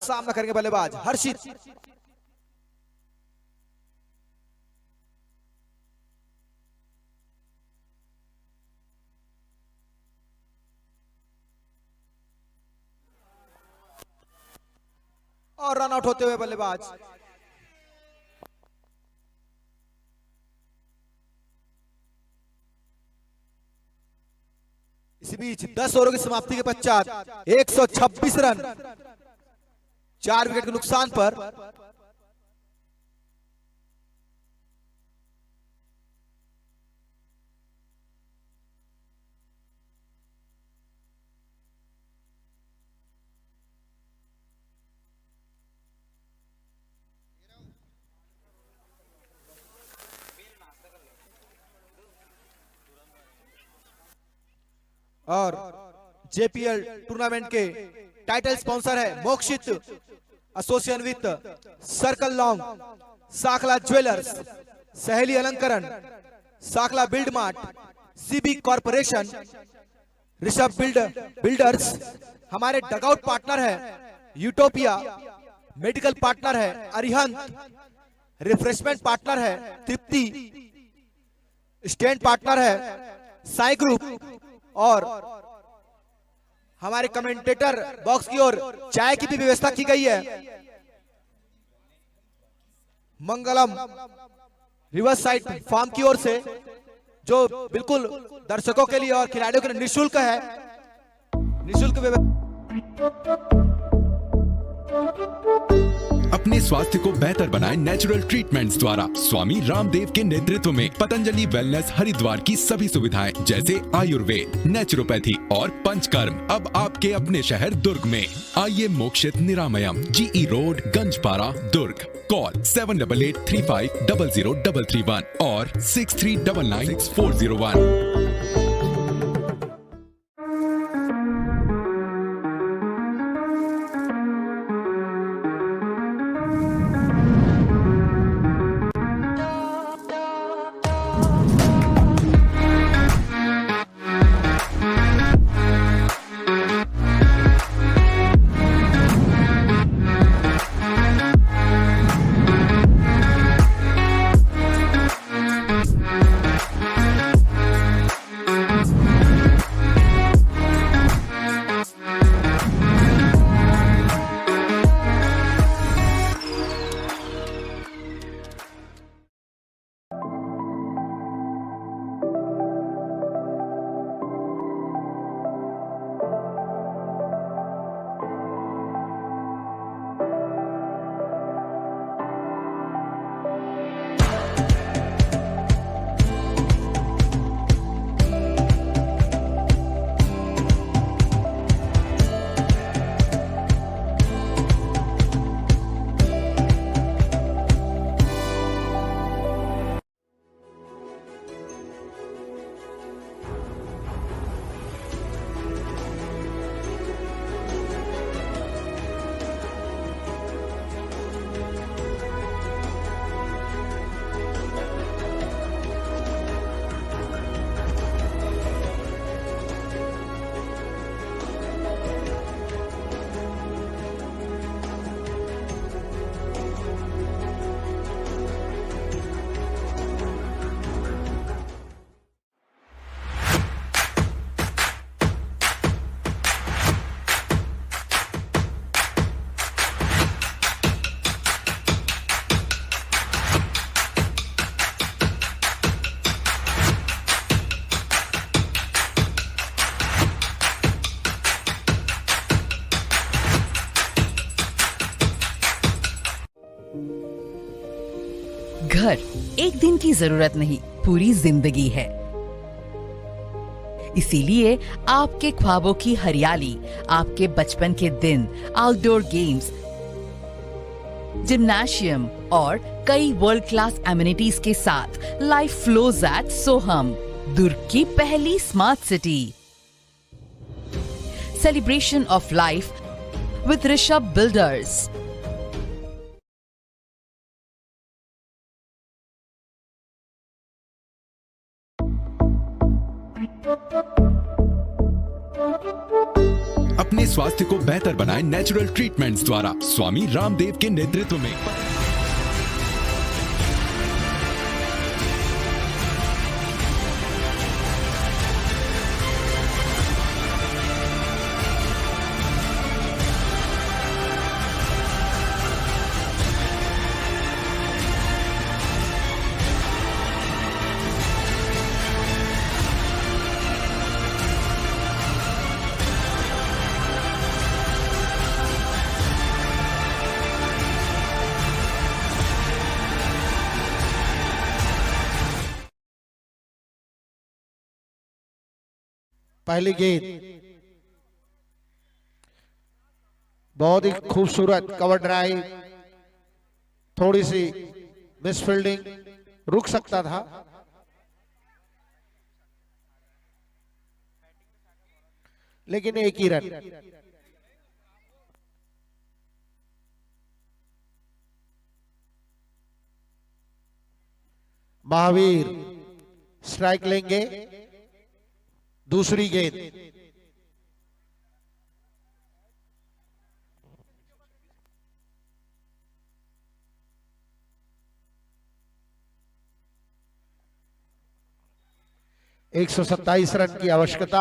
सामना करेंगे बल्लेबाज हर्षित। और रन आउट होते हुए बल्लेबाज इसी बीच 10 ओवरों की समाप्ति के पश्चात 126 रन 4 विकेट के नुकसान पर और जेपीएल टूर्नामेंट के टाइटल स्पॉन्सर है Mokshit association with circle long, Sakhla jewellers, सहेली अलंकरण, Sakhla build mart, CB corporation, Rishabh builders. हमारे डगआउट पार्टनर है यूटोपिया, मेडिकल पार्टनर है अरिहंत, रिफ्रेशमेंट पार्टनर है तृप्ति, स्टैंड पार्टनर है साई ग्रुप और हमारे कमेंटेटर बॉक्स की ओर चाय की भी व्यवस्था की गई है। मंगलम रिवर्स साइड फार्म की ओर से, जो बिल्कुल दर्शकों के लिए और खिलाड़ियों के लिए निःशुल्क है। निःशुल्क व्यवस्था। अपने स्वास्थ्य को बेहतर बनाएं नेचुरल ट्रीटमेंट्स द्वारा। स्वामी रामदेव के नेतृत्व में पतंजलि वेलनेस हरिद्वार की सभी सुविधाएं जैसे आयुर्वेद, नेचुरोपैथी और पंचकर्म अब आपके अपने शहर दुर्ग में। आइए मोक्षित निरामयम, जीई रोड, गंजपारा, दुर्ग। कॉल 7883500331 और 63996401। घर एक दिन की जरूरत नहीं, पूरी जिंदगी है। इसीलिए आपके ख्वाबों की हरियाली, आपके बचपन के दिन, आउटडोर गेम्स, जिम्नाशियम और कई वर्ल्ड क्लास एमिनिटीज के साथ लाइफ फ्लोज एट सोहम, दुर्ग की पहली smart city. Celebration of life with Rishabh builders. अपने स्वास्थ्य को बेहतर बनाएं नेचुरल ट्रीटमेंट्स द्वारा स्वामी रामदेव के नेतृत्व में। पहली गेंद बहुत ही खूबसूरत कवर ड्राइव, थोड़ी सी मिसफील्डिंग, रुक सकता था। लेकिन एक ही रन। महावीर स्ट्राइक लेंगे। दूसरी गेंद एक 127 रन की आवश्यकता।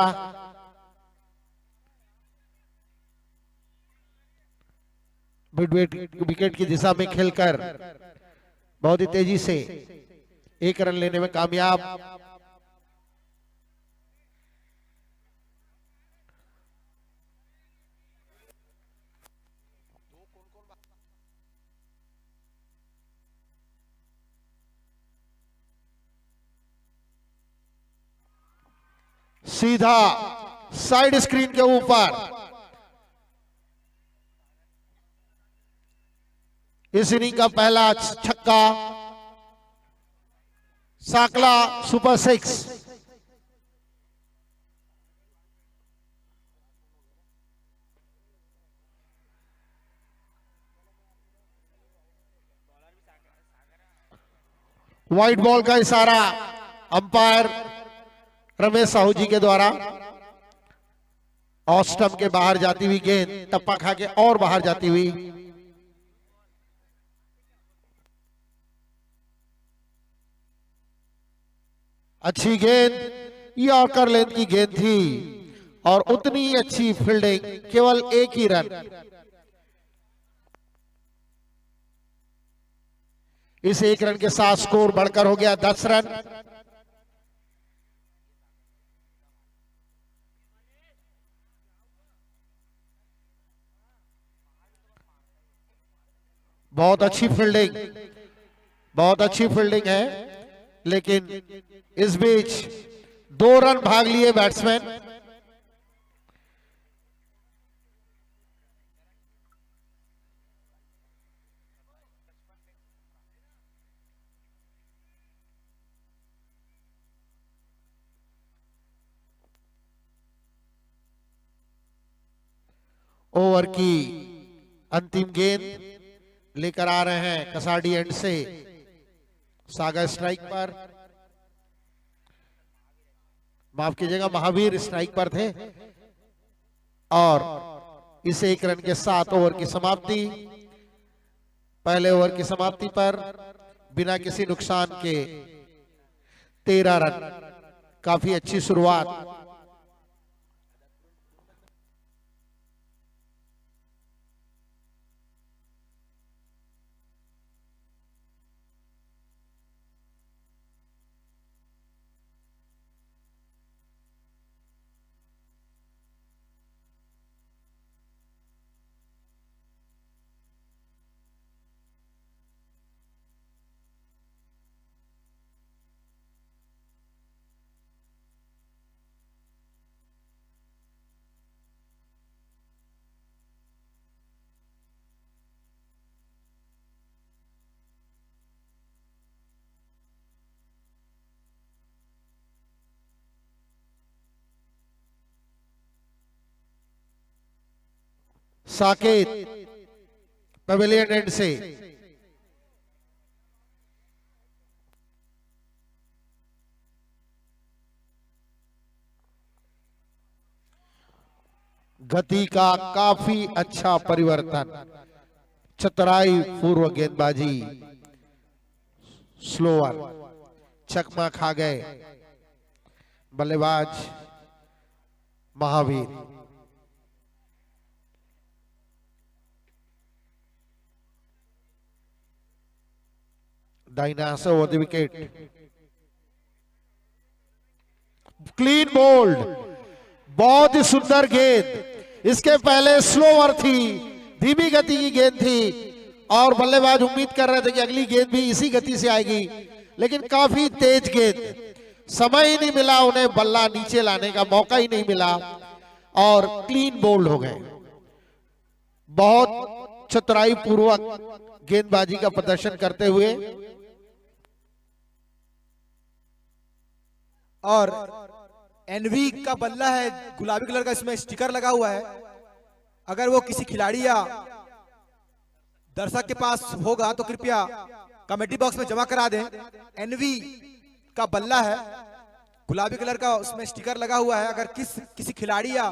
मिड विकेट की दिशा में खेलकर बहुत ही तेजी से एक रन लेने में कामयाब। सीधा साइड स्क्रीन के ऊपर। इस इनिंग का पहला छक्का, साकला सुपर 6। व्हाइट बॉल का इशारा अंपायर रमेश साहू जी के द्वारा। ऑफ स्टंप के बाहर जाती हुई गेंद टप्पा खा के और बाहर जाती हुई। अच्छी गेंद, यॉर्कर लेंथ की गेंद थी और उतनी अच्छी फील्डिंग, केवल एक ही रन। इस एक रन के साथ स्कोर बढ़कर हो गया 10 रन। बहुत अच्छी फील्डिंग, बहुत अच्छी फील्डिंग है, लेकिन इस बीच 2 रन भाग लिए बैट्समैन। ओवर की अंतिम गेंद लेकर आ रहे हैं कसाडी एंड से। सागर स्ट्राइक पर, माफ कीजिएगा, महावीर स्ट्राइक पर थे। और इस एक रन के साथ ओवर की समाप्ति। पहले ओवर की समाप्ति पर बिना किसी नुकसान के 13 रन, काफी अच्छी शुरुआत। साकेत पवेलियन एंड से गति का काफी अच्छा परिवर्तन, चतुराई पूर्व गेंदबाजी, स्लोअर, चकमा खा गए बल्लेबाज महावीर। दाहिना से over the wicket, clean bowled, बहुत ही सुंदर गेंद। इसके पहले स्लोअर थी, धीमी गति की गेंद थी और बल्लेबाज उम्मीद कर रहे थे कि अगली गेंद भी इसी गति से आएगी, लेकिन काफी तेज गेंद, समय ही नहीं मिला उन्हें, बल्ला नीचे लाने का मौका ही नहीं मिला और क्लीन बोल्ड हो गए। बहुत चतुराई पूर्वक गेंदबाजी का प्रदर्शन करते हुए और एनवी का बल्ला है, गुलाबी कलर का, इसमें स्टिकर लगा हुआ है। अगर वो किसी खिलाड़ी या दर्शक के पास होगा तो कृपया कमेटी बॉक्स में जमा करा दें। एनवी का बल्ला है, गुलाबी कलर का, उसमें स्टिकर लगा हुआ है। अगर किसी खिलाड़ी या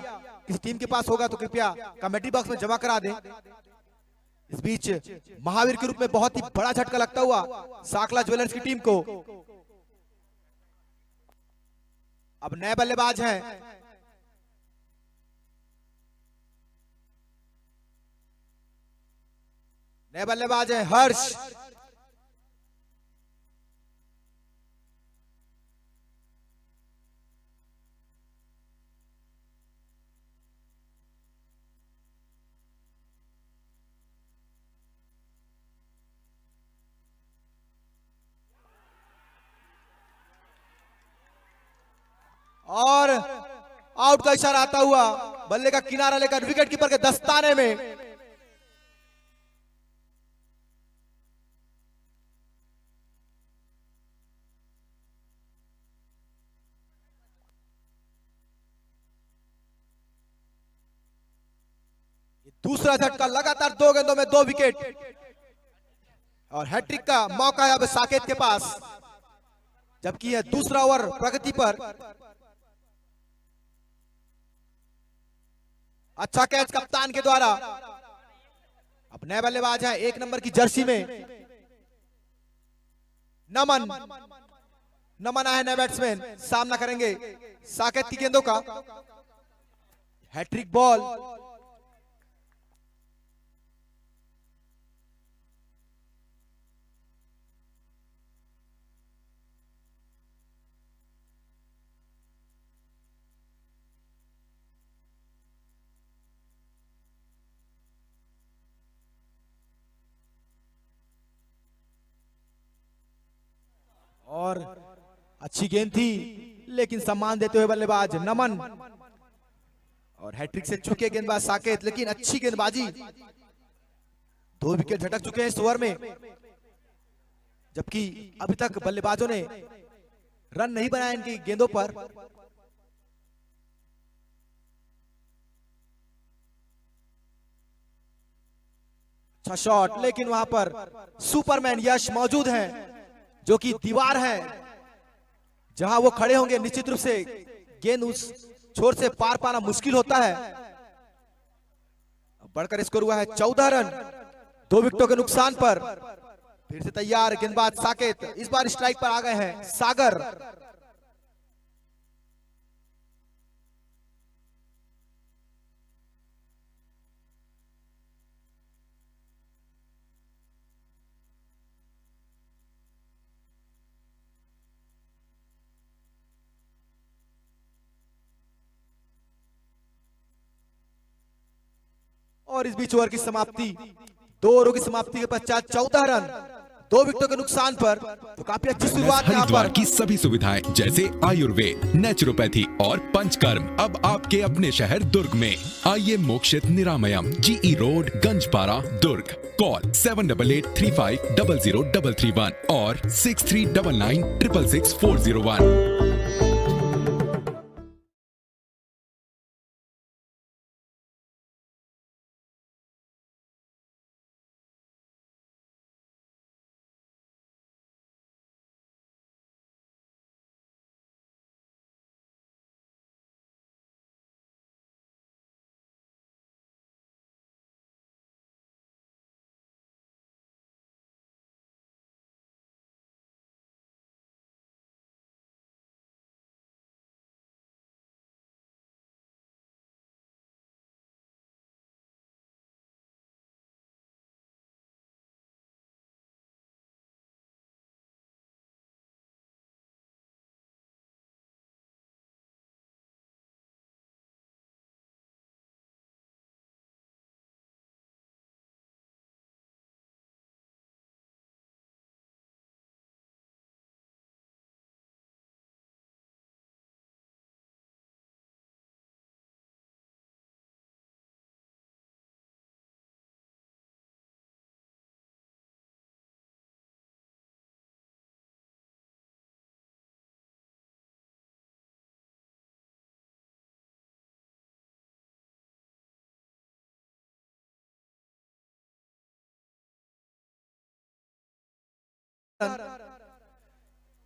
किसी टीम के पास होगा तो कृपया कमेटी बॉक्स में जमा करा दें। इस बीच महावीर के रूप में बहुत ही बड़ा झटका लगता हुआ साकला ज्वेलर्स की टीम को। अब नए बल्लेबाज हैं, नए बल्लेबाज हैं हर्ष। और आउट का इशारा आता हुआ बल्ले का किनारा लेकर विकेट कीपर के दस्ताने में। दूसरा झटका, लगातार 2 गेंदों में 2 विकेट और हैट्रिक का मौका है अब साकेत के पास, जबकि यह दूसरा ओवर प्रगति पर। अच्छा कैच कप्तान के द्वारा। अब नए बल्लेबाज है 1 नंबर की जर्सी में नमन। नमन आए नए बैट्समैन, सामना करेंगे साकेत की गेंदों का। हैट्रिक बॉल, और अच्छी गेंद थी लेकिन सम्मान देते हुए बल्लेबाज नमन। और हैट्रिक से चुके गेंदबाज साकेत, लेकिन अच्छी गेंदबाजी। 2 विकेट झटक चुके हैं इस ओवर में, जबकि अभी तक बल्लेबाजों ने रन नहीं बनाए इनकी गेंदों पर। अच्छा शॉट, लेकिन वहां पर सुपरमैन यश मौजूद हैं, जो कि दीवार है जहां वो खड़े होंगे। निश्चित रूप से गेंद उस छोर से पार पाना मुश्किल होता है। बढ़कर स्कोर हुआ है 14 रन 2 विकेटों के नुकसान पर। फिर से तैयार गेंदबाज साकेत, इस बार स्ट्राइक पर आ गए हैं सागर। और इस बीच ओवर की समाप्ति, 2 ओवरों की समाप्ति के पश्चात 14 रन 2 विकेटों के नुकसान पर। तो काफी अच्छी शुरुआत यहाँ हरिद्वार पर। की सभी सुविधाएं जैसे आयुर्वेद, नेचुरोपैथी और पंचकर्म अब आपके अपने शहर दुर्ग में। आइए मोक्षित निरामयम, GE रोड, गंजपारा, दुर्ग। कॉल 7883500331 और 6399666401।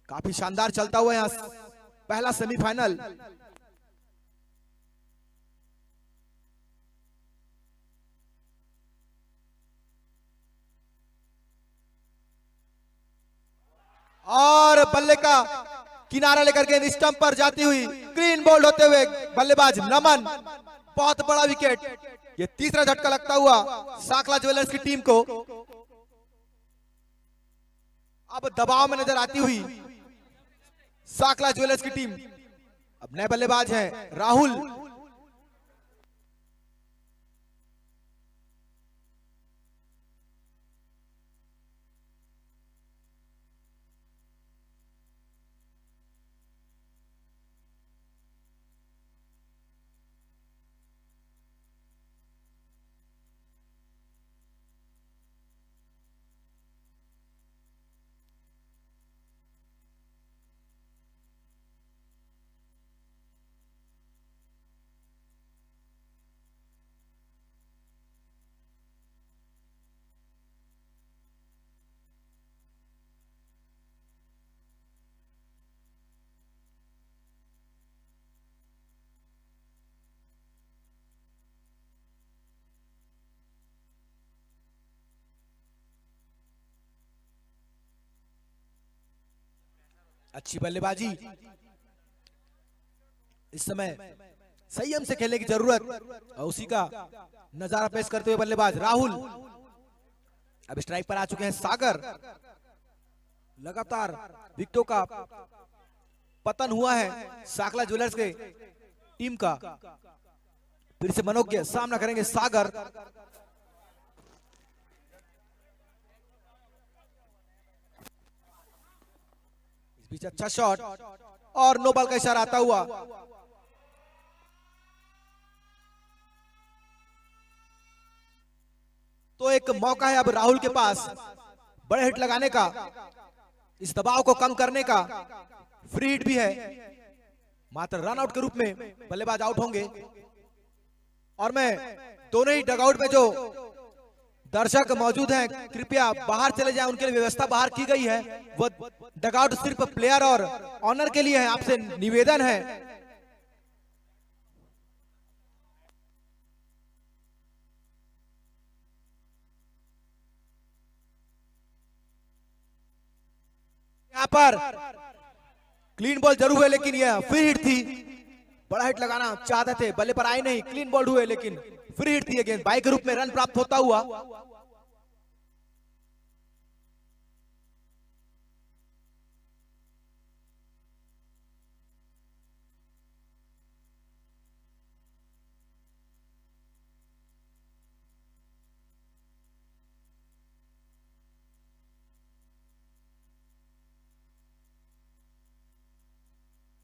काफी शानदार चलता हुआ यहाँ पहला सेमीफाइनल। और बल्ले का किनारा लेकर के स्टंप पर जाती हुई क्लीन बोल्ड होते हुए बल्लेबाज नमन, बहुत बड़ा विकेट। ये तीसरा झटका लगता हुआ साकला ज्वेलर्स की टीम को। अब दबाव में नजर आती हुई साकला ज्वेलर्स की टीम। अब नए बल्लेबाज हैं राहुल। अच्छी बल्लेबाजी। इस समय संयम से खेलने की जरूरत और उसी का नजारा पेश करते हुए बल्लेबाज राहुल। अब स्ट्राइक पर आ चुके हैं सागर। लगातार विकेटों का पतन हुआ है साकला ज्वेलर्स के टीम का। फिर से मनोज्ञ सामना करेंगे सागर। इस बीच अच्छा शॉट और नो बॉल का इशारा आता हुआ। तो एक मौका है अब राहुल के पास बड़े हिट लगाने का, इस दबाव को कम करने का। फ्री हिट भी है, मात्र रन आउट के रूप में बल्लेबाज आउट होंगे। और मैं दोनों ही डगआउट में जो दर्शक मौजूद हैं कृपया बाहर चले जाएं, उनके लिए व्यवस्था बाहर की गई है। वो डगआउट सिर्फ प्लेयर और ऑनर के लिए है, आपसे निवेदन है। यहाँ पर क्लीन बॉल जरूर हुए, लेकिन यह फ्री हिट थी। बड़ा हिट लगाना चाहते थे, बल्ले पर आए नहीं, क्लीन बॉल हुए, लेकिन फ्री हिट थी। गेंद बाई के रूप में रन प्राप्त होता हुआ।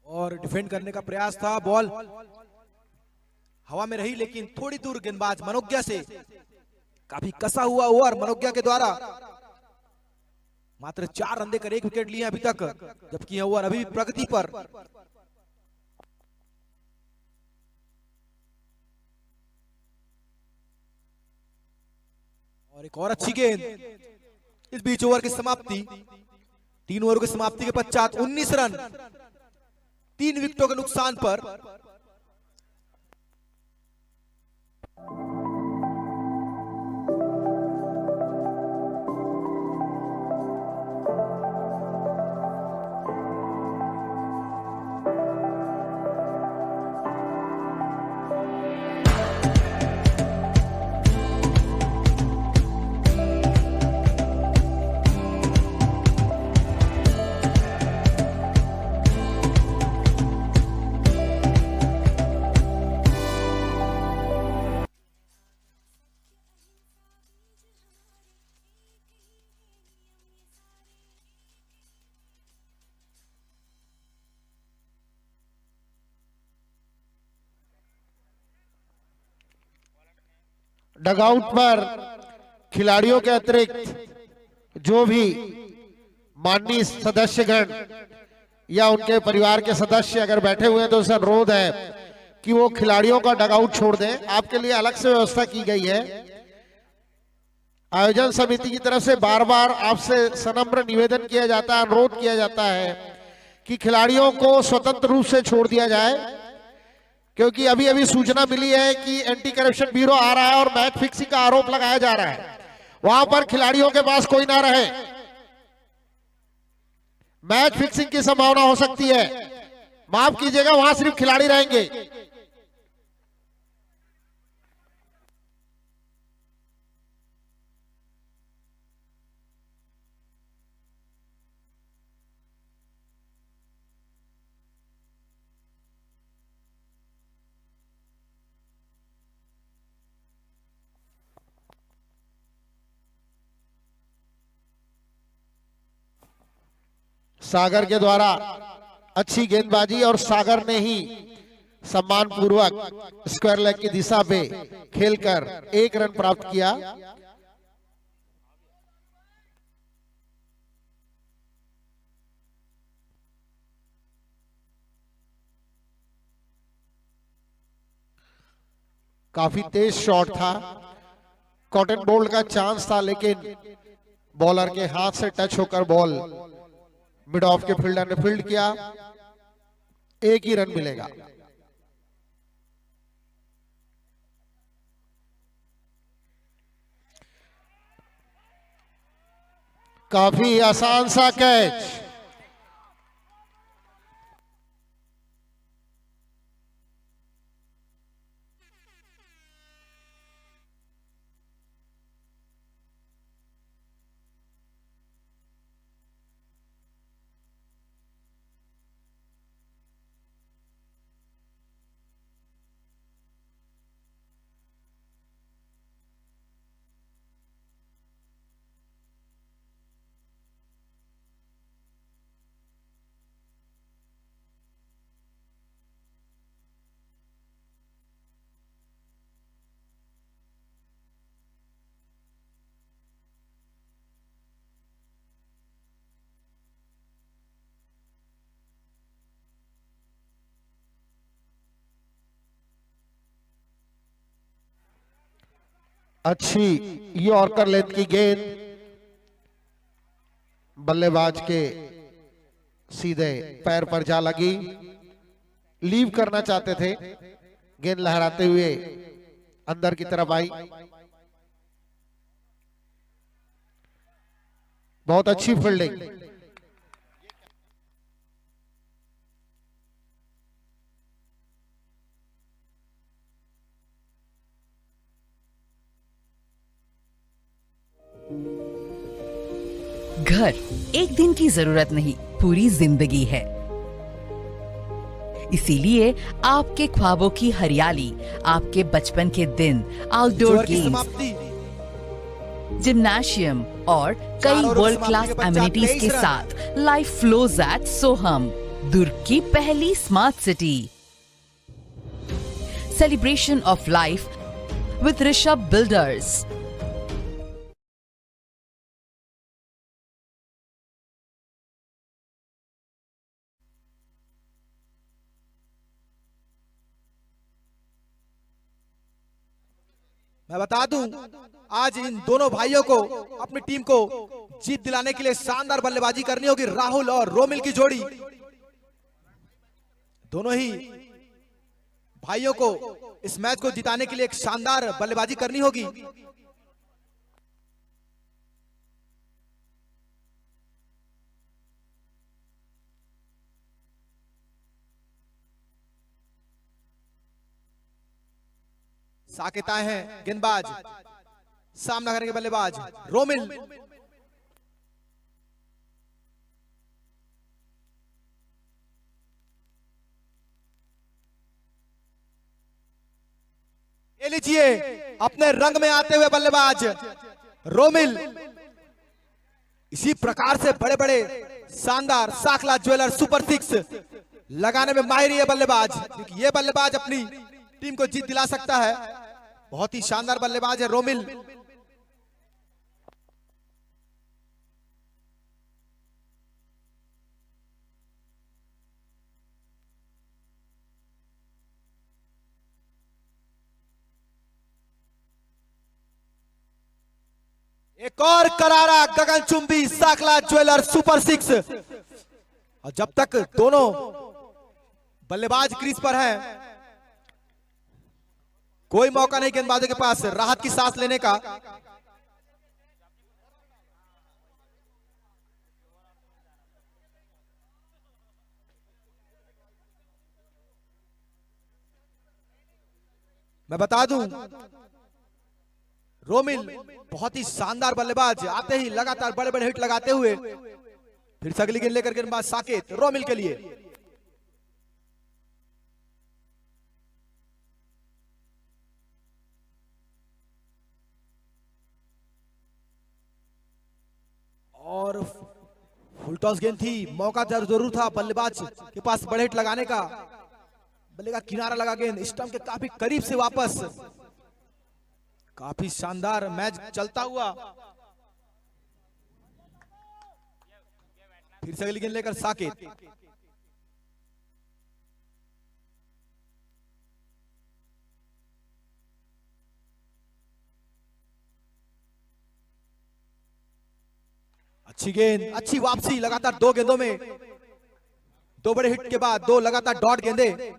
और डिफेंड करने का प्रयास था, बॉल हवा में रही, लेकिन थोड़ी दूर गेंदबाज मनोज्ञ से काफी कसा हुआ ओवर मनोज्ञ के द्वारा। मात्र 4 रन देकर 1 विकेट लिए अभी तक, जबकि यह ओवर अभी भी प्रगति पर। और एक और अच्छी गेंद। इस बीच ओवर की समाप्ति, 3 ओवर की समाप्ति के पश्चात 19 रन 3 विकेटों के नुकसान पर। डगआउट पर खिलाड़ियों के अतिरिक्त जो भी माननीय सदस्यगण या उनके परिवार के सदस्य अगर बैठे हुए हैं तो उनसे अनुरोध है कि वो खिलाड़ियों का डगआउट छोड़ दें। आपके लिए अलग से व्यवस्था की गई है। आयोजन समिति की तरफ से बार बार आपसे सनम्र निवेदन किया जाता है, अनुरोध किया जाता है कि खिलाड़ियों को स्वतंत्र रूप से छोड़ दिया जाए, क्योंकि अभी अभी सूचना मिली है कि एंटी करप्शन ब्यूरो आ रहा है और मैच फिक्सिंग का आरोप लगाया जा रहा है। वहां पर खिलाड़ियों के पास कोई ना रहे, मैच फिक्सिंग की संभावना हो सकती है। माफ कीजिएगा, वहां सिर्फ खिलाड़ी रहेंगे। सागर के द्वारा अच्छी गेंदबाजी और सागर ने ही सम्मान पूर्वक स्क्वायर लेग की दिशा पे खेलकर 1 रन प्राप्त किया। काफी तेज शॉट था, कॉटन बोल्ट का चांस था, लेकिन बॉलर के हाथ से टच होकर बॉल मिड ऑफ के फील्डर ने फील्ड किया। 1 ही रन मिलेगा। काफी आसान सा कैच। अच्छी यॉर्कर लेंथ की गेंद बल्लेबाज के सीधे पैर पर जा लगी। लीव करना चाहते थे, गेंद लहराते हुए अंदर की तरफ आई। बहुत अच्छी फील्डिंग। घर एक दिन की जरूरत नहीं, पूरी जिंदगी है। इसीलिए आपके ख्वाबों की हरियाली, आपके बचपन के दिन, आउटडोर गेम्स, जिम्नाशियम और कई वर्ल्ड क्लास एमिनिटीज के साथ लाइफ फ्लोज एट सोहम, दुर्ग की पहली smart city. Celebration of life with Rishabh builders. मैं बता दूं, आज इन दोनों भाइयों को, अपनी टीम को जीत दिलाने के लिए शानदार बल्लेबाजी करनी होगी। राहुल और रोमिल की जोड़ी, दोनों ही भाइयों को इस मैच को जिताने के लिए एक शानदार बल्लेबाजी करनी होगी। साकेत आए हैं गेंदबाज, सामना करेंगे बल्लेबाज रोमिल। ये लीजिए अपने रंग में आते हुए बल्लेबाज रोमिल। इसी प्रकार से बड़े बड़े शानदार साखला ज्वेलर सुपर 6 लगाने में माहिर है बल्लेबाज, क्योंकि ये बल्लेबाज अपनी टीम को जीत दिला सकता है। बहुत ही शानदार बल्लेबाज है रोमिल। एक और करारा गगनचुंबी साकला ज्वेलर सुपर 6। और जब तक दोनों बल्लेबाज क्रीज पर हैं, कोई मौका नहीं गेंदबाजों के पास राहत की सांस लेने का। मैं बता दूं, रोमिल बहुत ही शानदार बल्लेबाज, आते ही लगातार बड़े बड़े हिट लगाते हुए फिर से अगली गेंद लेकर गेंदबाज साकेत रोमिल के लिए। और फुल टॉस गेंद थी, मौका जरूर था बल्लेबाज के पास बड़े हिट लगाने का। बल्ले का किनारा लगा गेंद स्टंप के काफी करीब से वापस। काफी शानदार मैच चलता हुआ। फिर से अगली गेंद लेकर साकेत। अच्छी गेंद, अच्छी वापसी। लगातार 2 गेंदों में 2 बड़े हिट के बाद 2 लगातार डॉट गेंदे।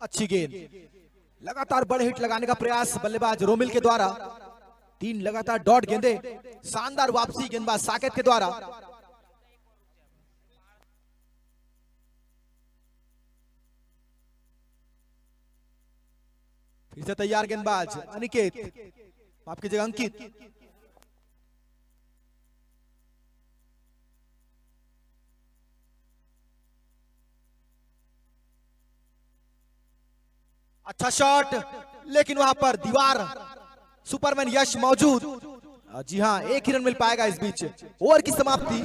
अच्छी गेंद, लगातार बड़े हिट लगाने का प्रयास बल्लेबाज रोमिल के द्वारा। 3 लगातार डॉट गेंदे, शानदार वापसी गेंदबाज साकेत के द्वारा। फिर से तैयार गेंदबाज अनिकेत, माफ कीजिएगा अंकित। अच्छा शॉट, लेकिन वहां पर दीवार सुपरमैन यश मौजूद। जी हां, 1 ही रन मिल पाएगा इस बीच। ओवर की समाप्ति,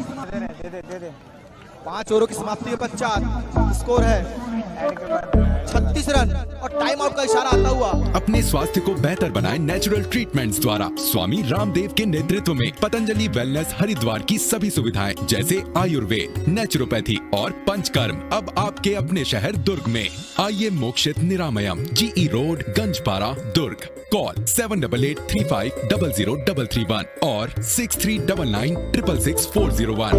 5 ओवरों की समाप्ति के पश्चात स्कोर है 36 रन और टाइम आउट का इशारा आता हुआ। अपने स्वास्थ्य को बेहतर बनाएं नेचुरल ट्रीटमेंट्स द्वारा। स्वामी रामदेव के नेतृत्व में पतंजलि वेलनेस हरिद्वार की सभी सुविधाएं जैसे आयुर्वेद, नेचुरोपैथी और पंचकर्म अब आपके अपने शहर दुर्ग में। आइए मोक्षित निरामयम, GE रोड, गंजपारा, दुर्ग। कॉल 7883500331 और 6399666401।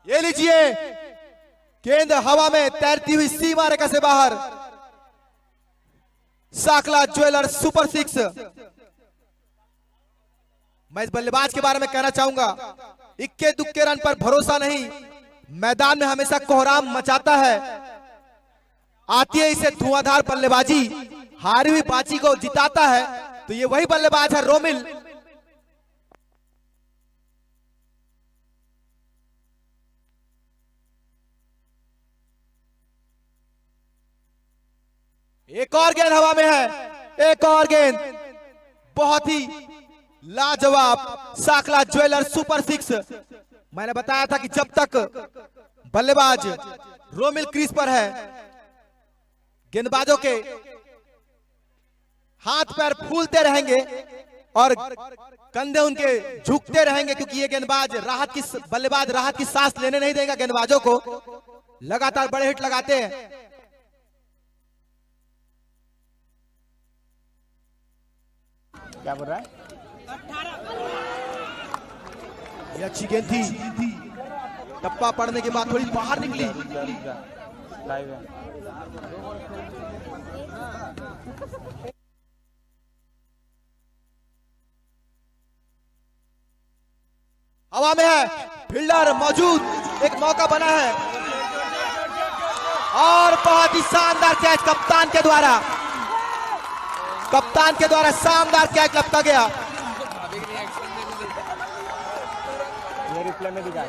ये लीजिए गेंद हवा में तैरती हुई सीमा रेखा से बाहर। Sakla jewellers super 6। मैं इस बल्लेबाज के बारे में कहना चाहूंगा, इक्के दुक्के रन पर भरोसा नहीं, मैदान में हमेशा कोहराम मचाता है। आती है इसे धुआंधार बल्लेबाजी, हारी हुई बाजी को जिताता है। तो ये वही बल्लेबाज है रोमिल। एक और गेंद हवा में है, एक और गेंद, बहुत ही लाजवाब। Sakla jewellers super 6। मैंने बताया था कि जब तक बल्लेबाज रोमिल क्रीज पर है, गेंदबाजों के हाथ पैर फूलते रहेंगे और कंधे उनके झुकते रहेंगे, क्योंकि ये गेंदबाज बल्लेबाज राहत की सांस लेने नहीं देगा गेंदबाजों को। लगातार बड़े हिट लगाते हैं। क्या बोल रहा है? ये अच्छी गेंद थी, टप्पा पड़ने के बाद थोड़ी बाहर निकली। लाइव है। हवा में है, फील्डर मौजूद, एक मौका बना है और बहुत ही शानदार कैच कप्तान के द्वारा शानदार कैच लपका गया। ये रिप्ले में दिखा,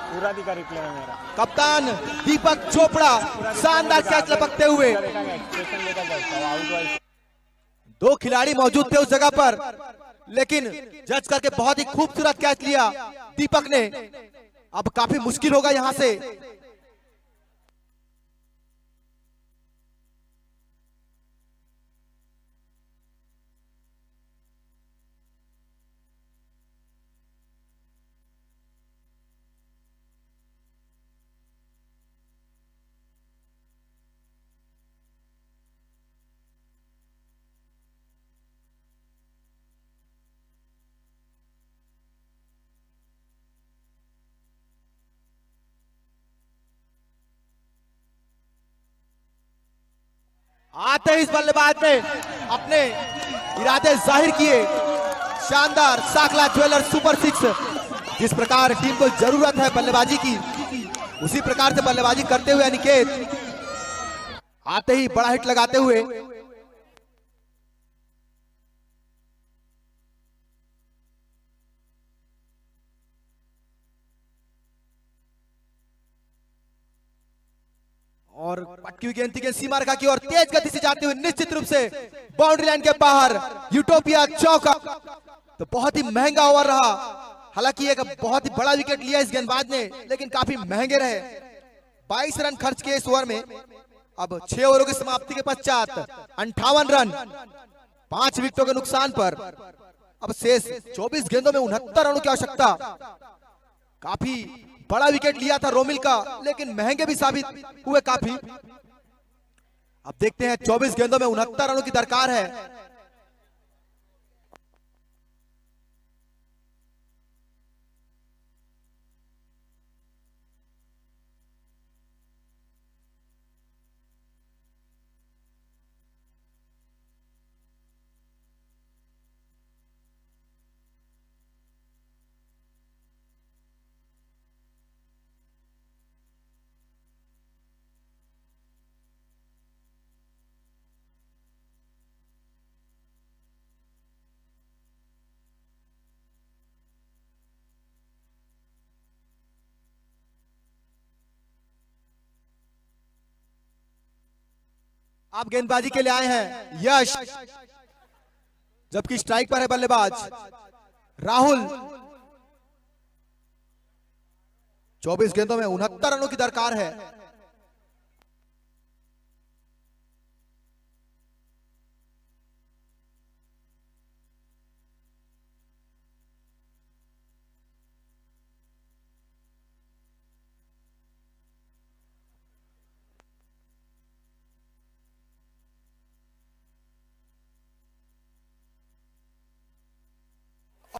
पूरा दिखा रिप्ले में मेरा। कप्तान दीपक चोपड़ा शानदार कैच लपकते हुए। दो खिलाड़ी मौजूद थे उस जगह पर, लेकिन जज करके बहुत ही खूबसूरत कैच लिया दीपक ने। अब काफी मुश्किल होगा यहां से। आते ही इस बल्लेबाज ने अपने इरादे जाहिर किए। शानदार साकला ज्वेलर्स सुपर 6। जिस प्रकार टीम को जरूरत है बल्लेबाजी की, उसी प्रकार से बल्लेबाजी करते हुए अनिकेत आते ही बड़ा हिट लगाते हुए। और पटकी हुई गेंद थी, गेंद सीमा रेखा की ओर तेज गति से जाते हुए निश्चित रूप से बाउंड्री लाइन के बाहर। यूटोपिया चौका। तो बहुत ही महंगा ओवर रहा। हालांकि एक बहुत ही बड़ा विकेट लिया इस गेंदबाज ने, लेकिन काफी महंगे रहे। 22 रन खर्च किए इस ओवर में। अब 6 ओवरों की समाप्ति के पश्चात 58 रन 5 विकेटों के नुकसान पर अब शेष 24 गेंदों में 69 रनों की आवश्यकता। काफी बड़ा विकेट लिया था रोमिल का, लेकिन महंगे भी साबित हुए काफी। अब देखते हैं 24 गेंदों में 69 रनों की दरकार है। आप गेंदबाजी के लिए आए हैं यश, जबकि स्ट्राइक पर है बल्लेबाज राहुल। 24 गेंदों में 69 रनों की दरकार है।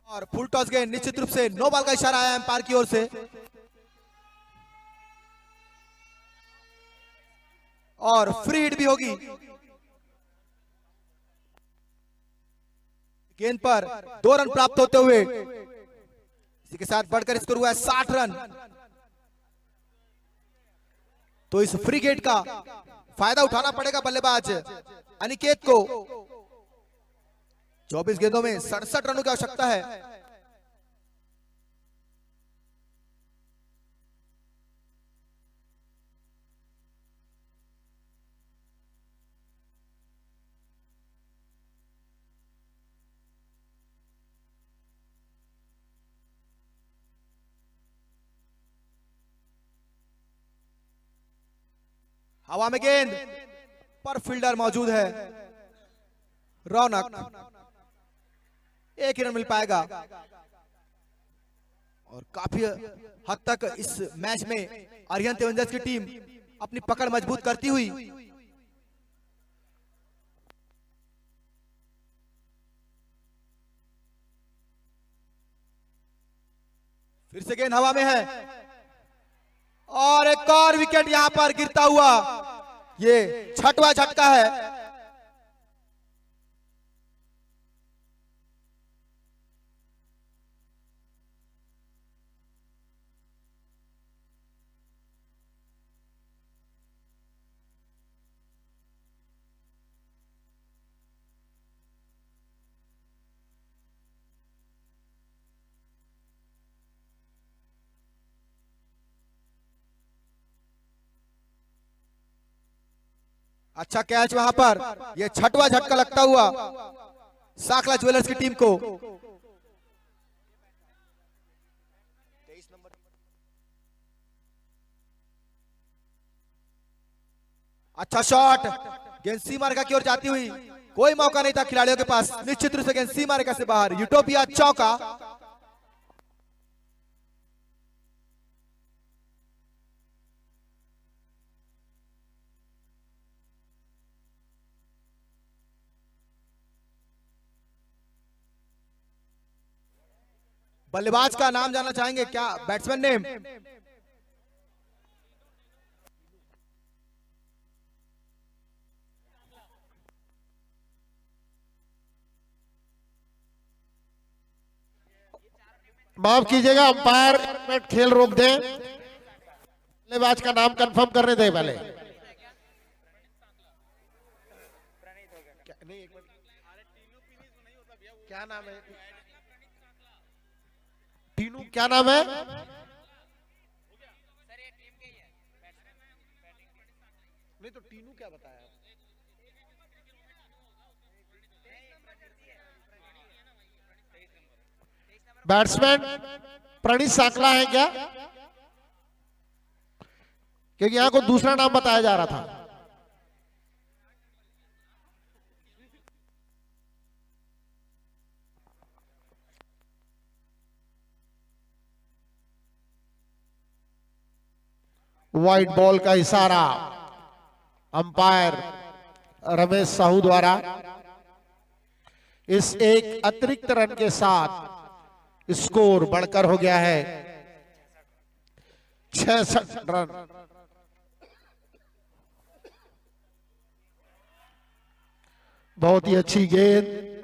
और फुल टॉस गेंद, निश्चित रूप से नो बॉल का इशारा आया एम्पायर की ओर से। और फ्री हिट भी होगी। गेंद पर 2 रन प्राप्त होते हुए इसी के साथ बढ़कर स्कोर हुआ है 60 रन। तो इस फ्री हिट का फायदा उठाना पड़ेगा बल्लेबाज अनिकेत को। 24 गेंदों में 67 रनों की आवश्यकता है। हवा में गेंद पर फील्डर मौजूद है रौनक, 1 ही रन मिल पाएगा। और काफी हद तक इस मैच में अरिहंत एवेंजर्स की टीम अपनी पकड़ मजबूत करती हुई फिर से गेंद हवा में है और एक और विकेट यहां पर गिरता हुआ, ये 6वां झटका है। अच्छा कैच वहां पर, यह 6वां झटका लगता हुआ साकला ज्वेलर्स की टीम को। अच्छा शॉट, गेंद सीमा रेखा की ओर जाती हुई, कोई मौका नहीं था खिलाड़ियों के पास। निश्चित रूप से गेंद सीमा रेखा से बाहर, यूटोपिया चौका। बल्लेबाज का नाम जानना चाहेंगे क्या? Batsman name? माफ कीजिएगा, अंपायर खेल रोक दें, बल्लेबाज का नाम कंफर्म करने दें पहले। क्या नाम है? टीनू, क्या नाम है? नहीं तो टीनू क्या बताया? बैट्समैन प्रणीत साकला है क्या? क्योंकि यहां को दूसरा नाम बताया जा रहा था। व्हाइट बॉल का इशारा अंपायर रमेश साहू द्वारा। इस एक अतिरिक्त रन के साथ स्कोर बढ़कर हो गया है 66 रन। बहुत ही अच्छी गेंद,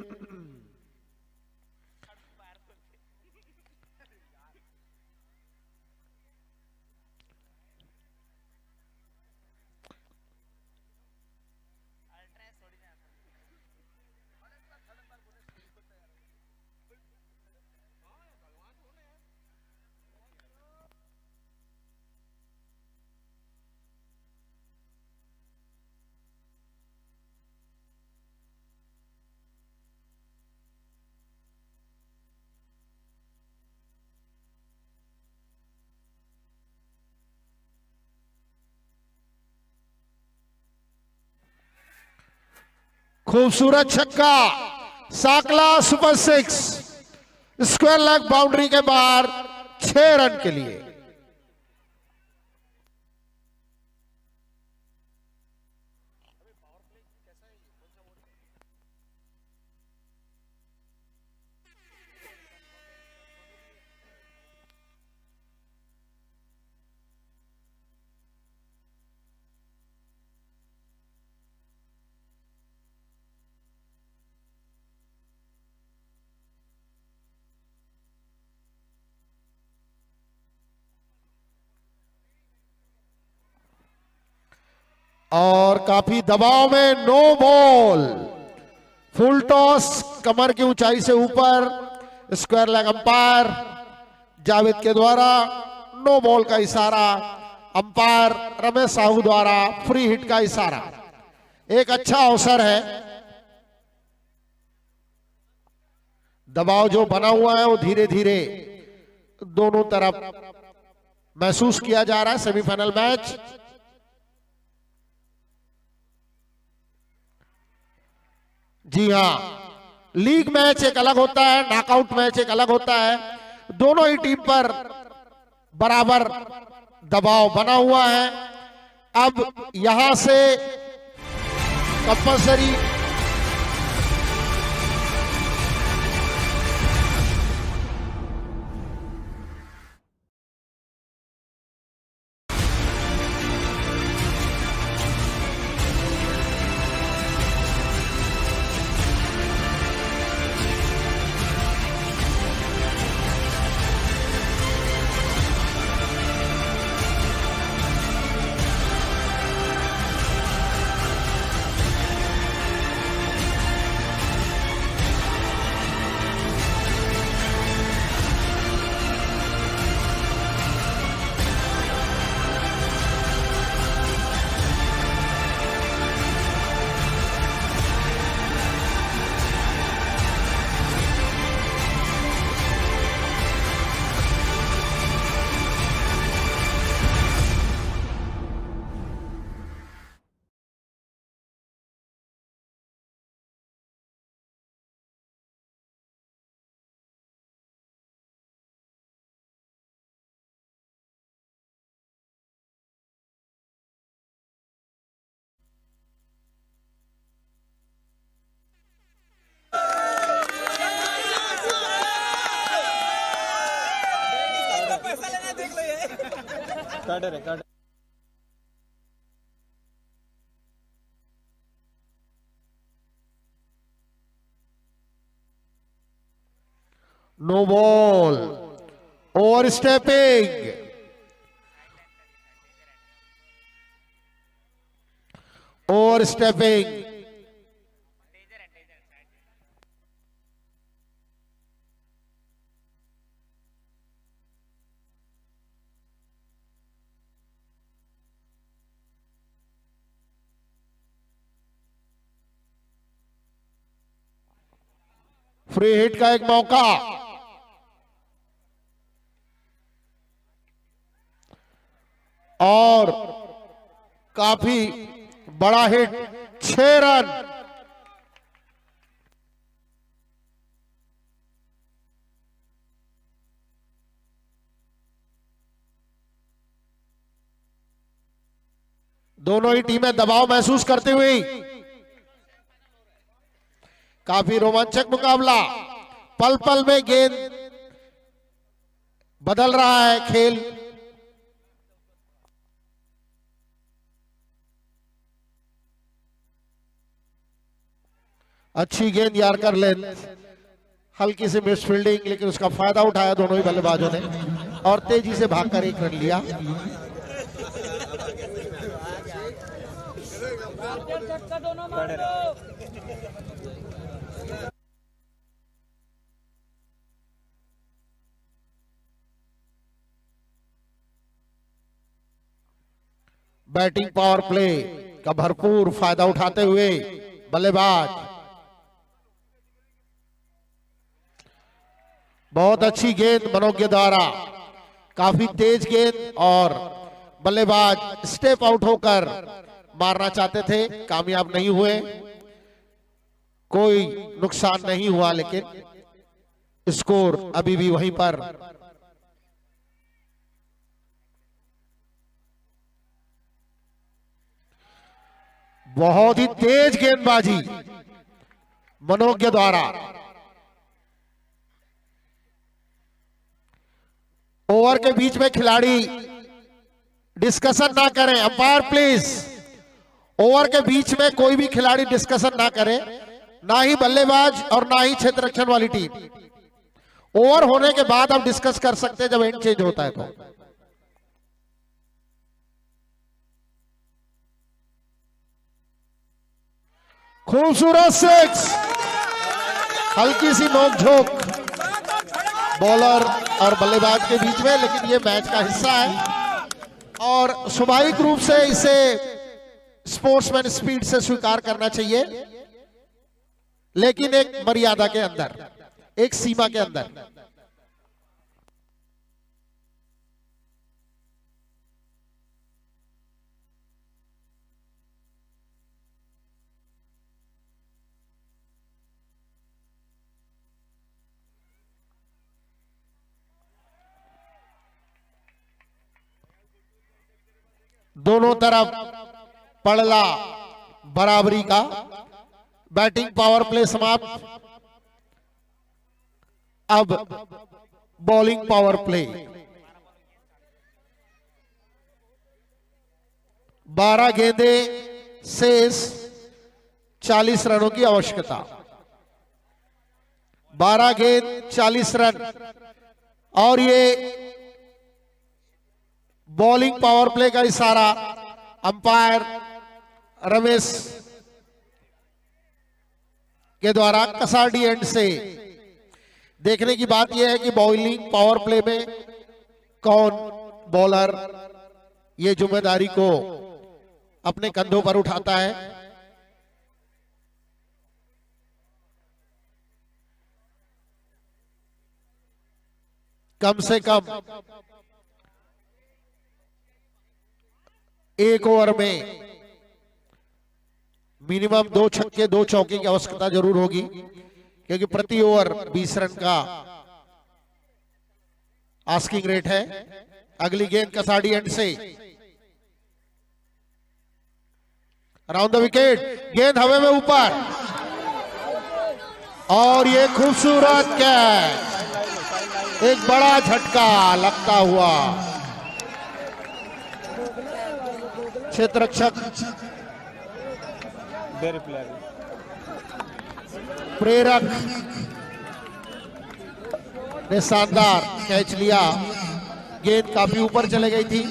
खूबसूरत छक्का, Sakla super 6, square leg boundary के बाहर 6 रन के लिए। और काफी दबाव में, नो बॉल। फुल टॉस, कमर की ऊंचाई से ऊपर, स्क्वायर लेग अंपायर जावेद के द्वारा नो बॉल का इशारा, अंपायर रमेश साहू द्वारा फ्री हिट का इशारा। एक अच्छा अवसर है, दबाव जो बना हुआ है वो धीरे धीरे दोनों तरफ महसूस किया जा रहा है। सेमीफाइनल मैच जी हां, लीग मैच एक अलग होता है, नॉकआउट मैच एक अलग होता है। दोनों ही टीम पर बराबर दबाव बना हुआ है। अब यहां से compulsory no ball, over stepping, over stepping. Free hit का एक मौका, और काफी बड़ा हिट, 6 रन। दोनों ही टीमें दबाव महसूस करते हुए, काफी रोमांचक मुकाबला, पल पल में गेंद बदल रहा है खेल। अच्छी गेंद यार्कर लेंथ, हल्की सी मिस फील्डिंग, लेकिन उसका फायदा उठाया दोनों ही बल्लेबाजों ने और तेजी से भागकर 1 रन लिया। बैटिंग पावर प्ले का भरपूर फायदा उठाते हुए बल्लेबाज, बहुत अच्छी गेंद मनोज के द्वारा, काफी तेज गेंद, और बल्लेबाज स्टेप आउट होकर मारना चाहते थे, कामयाब नहीं हुए। कोई नुकसान नहीं हुआ, लेकिन स्कोर अभी भी वहीं पर। बहुत ही तेज गेंदबाजी मनोज के द्वारा। ओवर के बीच में खिलाड़ी डिस्कशन ना करें, अंपायर प्लीज। ओवर के बीच में कोई भी खिलाड़ी डिस्कशन ना करे, ना ही बल्लेबाज और ना ही क्षेत्र रक्षण वाली टीम। ओवर होने के बाद आप डिस्कस कर सकते हैं जब एंड चेंज होता है। तो खूबसूरत सिक्स, हल्की सी नोकझोंक बॉलर और बल्लेबाज के बीच में, लेकिन ये मैच का हिस्सा है और स्वाभाविक रूप से इसे स्पोर्ट्समैन स्पीड से स्वीकार करना चाहिए, लेकिन एक मर्यादा के अंदर, एक सीमा के अंदर। दोनों तरफ पड़ला बराबरी का। बैटिंग पावर प्ले समाप्त, अब बॉलिंग पावर प्ले। 12 गेंदे शेष, 40 रनों की आवश्यकता। 12 गेंद 40 रन, और ये बॉलिंग पावर प्ले का इशारा अंपायर रमेश के द्वारा कसाडी एंड से। देखने की बात यह है कि बॉलिंग पावर प्ले में कौन बॉलर ये जिम्मेदारी को अपने कंधों पर उठाता है। कम से कम एक ओवर में मिनिमम 2 छक्के 2 चौके की आवश्यकता जरूर होगी, क्योंकि प्रति ओवर 20 रन का आस्किंग रेट है। अगली गेंद कसाडी एंड से, अराउंड द विकेट, गेंद हवा में ऊपर, और ये खूबसूरत कैच, एक बड़ा झटका लगता हुआ। क्षेत्ररक्षक प्रेरक ने शानदार कैच लिया। गेंद काफी ऊपर चले गई थी।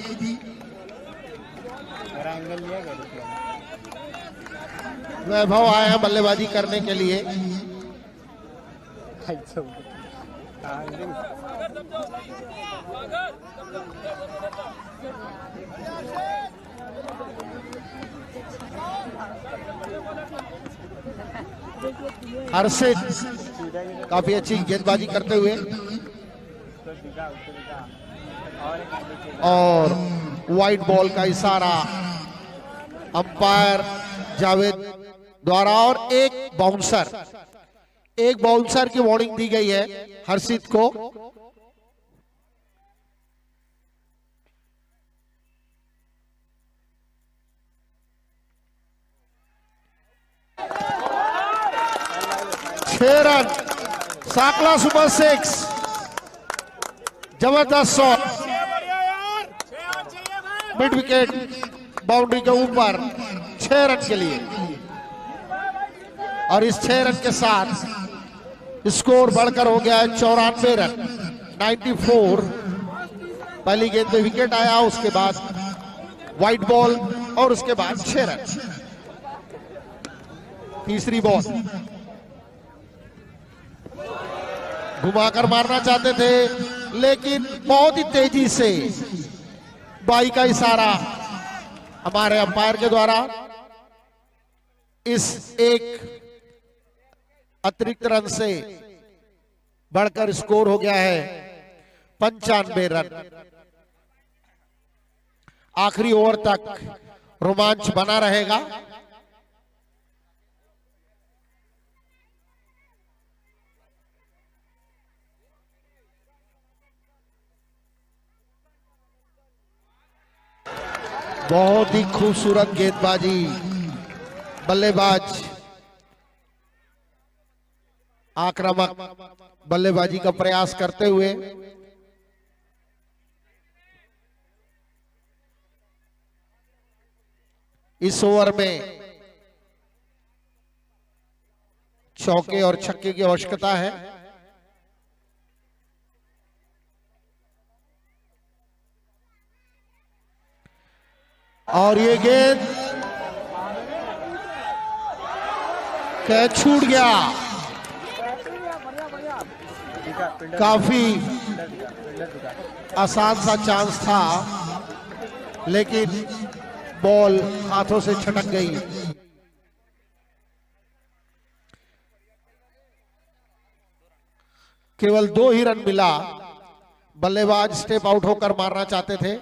वैभव आया बल्लेबाजी करने के लिए। हर्षित काफी अच्छी गेंदबाजी करते हुए, और वाइड बॉल का इशारा अंपायर जावेद द्वारा, और एक बाउंसर की वार्निंग दी गई है हर्षित को। रन, साकला सुपर 6, जबरदस्त शॉट, मिड विकेट बाउंड्री के ऊपर 6 रन के लिए, और इस 6 रन के साथ स्कोर बढ़कर हो गया है 94 रन, 94। पहली गेंद पे विकेट आया, उसके बाद वाइड बॉल, और उसके बाद 6 रन। तीसरी बॉल घुमाकर मारना चाहते थे, लेकिन बहुत ही तेजी से बाई का इशारा हमारे अंपायर के द्वारा इस एक अतिरिक्त रन से बढ़कर स्कोर हो गया है 95 रन। आखिरी ओवर तक रोमांच बना रहेगा। बहुत ही खूबसूरत गेंदबाजी, बल्लेबाज आक्रामक बल्लेबाजी का प्रयास करते हुए इस ओवर में चौके और छक्के की आवश्यकता है। और ये गेंद कैच छूट गया। काफी आसान सा चांस था, लेकिन बॉल हाथों से छटक गई। केवल 2 ही रन मिला। बल्लेबाज स्टेप आउट होकर मारना चाहते थे।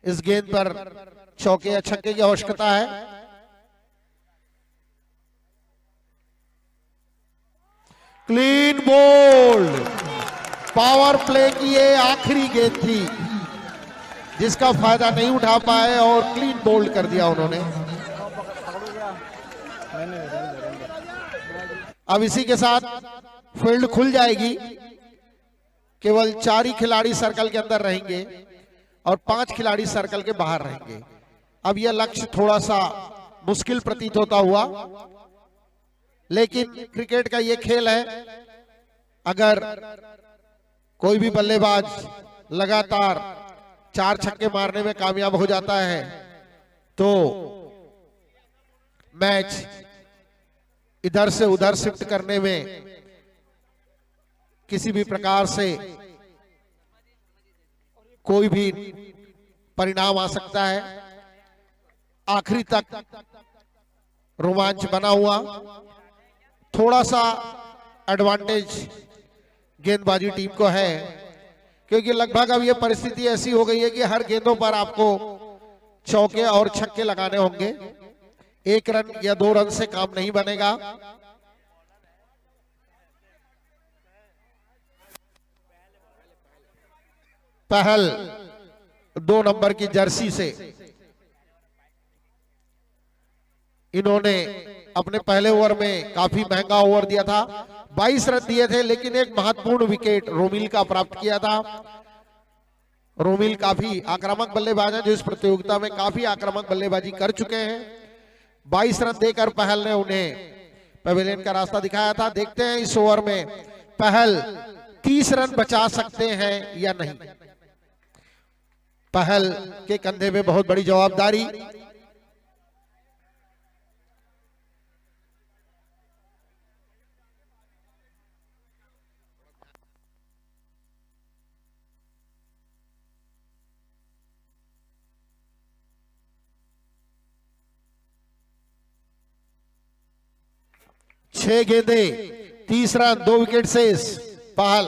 इस गेंद पर चौके या छक्के की आवश्यकता है। Clean bowled. पावर प्ले की ये आखिरी गेंद थी जिसका फायदा नहीं उठा पाए और क्लीन बोल्ड कर दिया उन्होंने। अब इसी के साथ फील्ड खुल जाएगी। केवल 4 ही खिलाड़ी सर्कल के अंदर रहेंगे और 5 खिलाड़ी सर्कल के बाहर रहेंगे। अब यह लक्ष्य थोड़ा सा मुश्किल प्रतीत होता हुआ, लेकिन क्रिकेट का यह खेल है। अगर कोई भी बल्लेबाज लगातार 4 छक्के मारने में कामयाब हो जाता है तो मैच इधर से उधर शिफ्ट करने में किसी भी प्रकार से कोई भी परिणाम आ सकता है। आखिरी तक रोमांच बना हुआ। थोड़ा सा एडवांटेज गेंदबाजी टीम को है, क्योंकि लगभग अब यह परिस्थिति ऐसी हो गई है कि हर गेंदों पर आपको चौके और छक्के लगाने होंगे। 1 रन या 2 रन से काम नहीं बनेगा। पहल 2 नंबर की जर्सी से इन्होंने अपने पहले ओवर में काफी महंगा ओवर दिया था। 22 रन दिए थे, लेकिन एक महत्वपूर्ण विकेट रोमिल का प्राप्त किया था। रोमिल काफी आक्रामक बल्लेबाज है, जो इस प्रतियोगिता में काफी आक्रामक बल्लेबाजी कर चुके हैं। 22 रन देकर पहल ने उन्हें पवेलियन का रास्ता दिखाया था। देखते हैं इस ओवर में पहल 30 रन बचा सकते हैं या नहीं। पहल के कंधे में बहुत बड़ी जवाबदारी। छह गेंदे, 30 रन, 2 विकेट शेष। पहल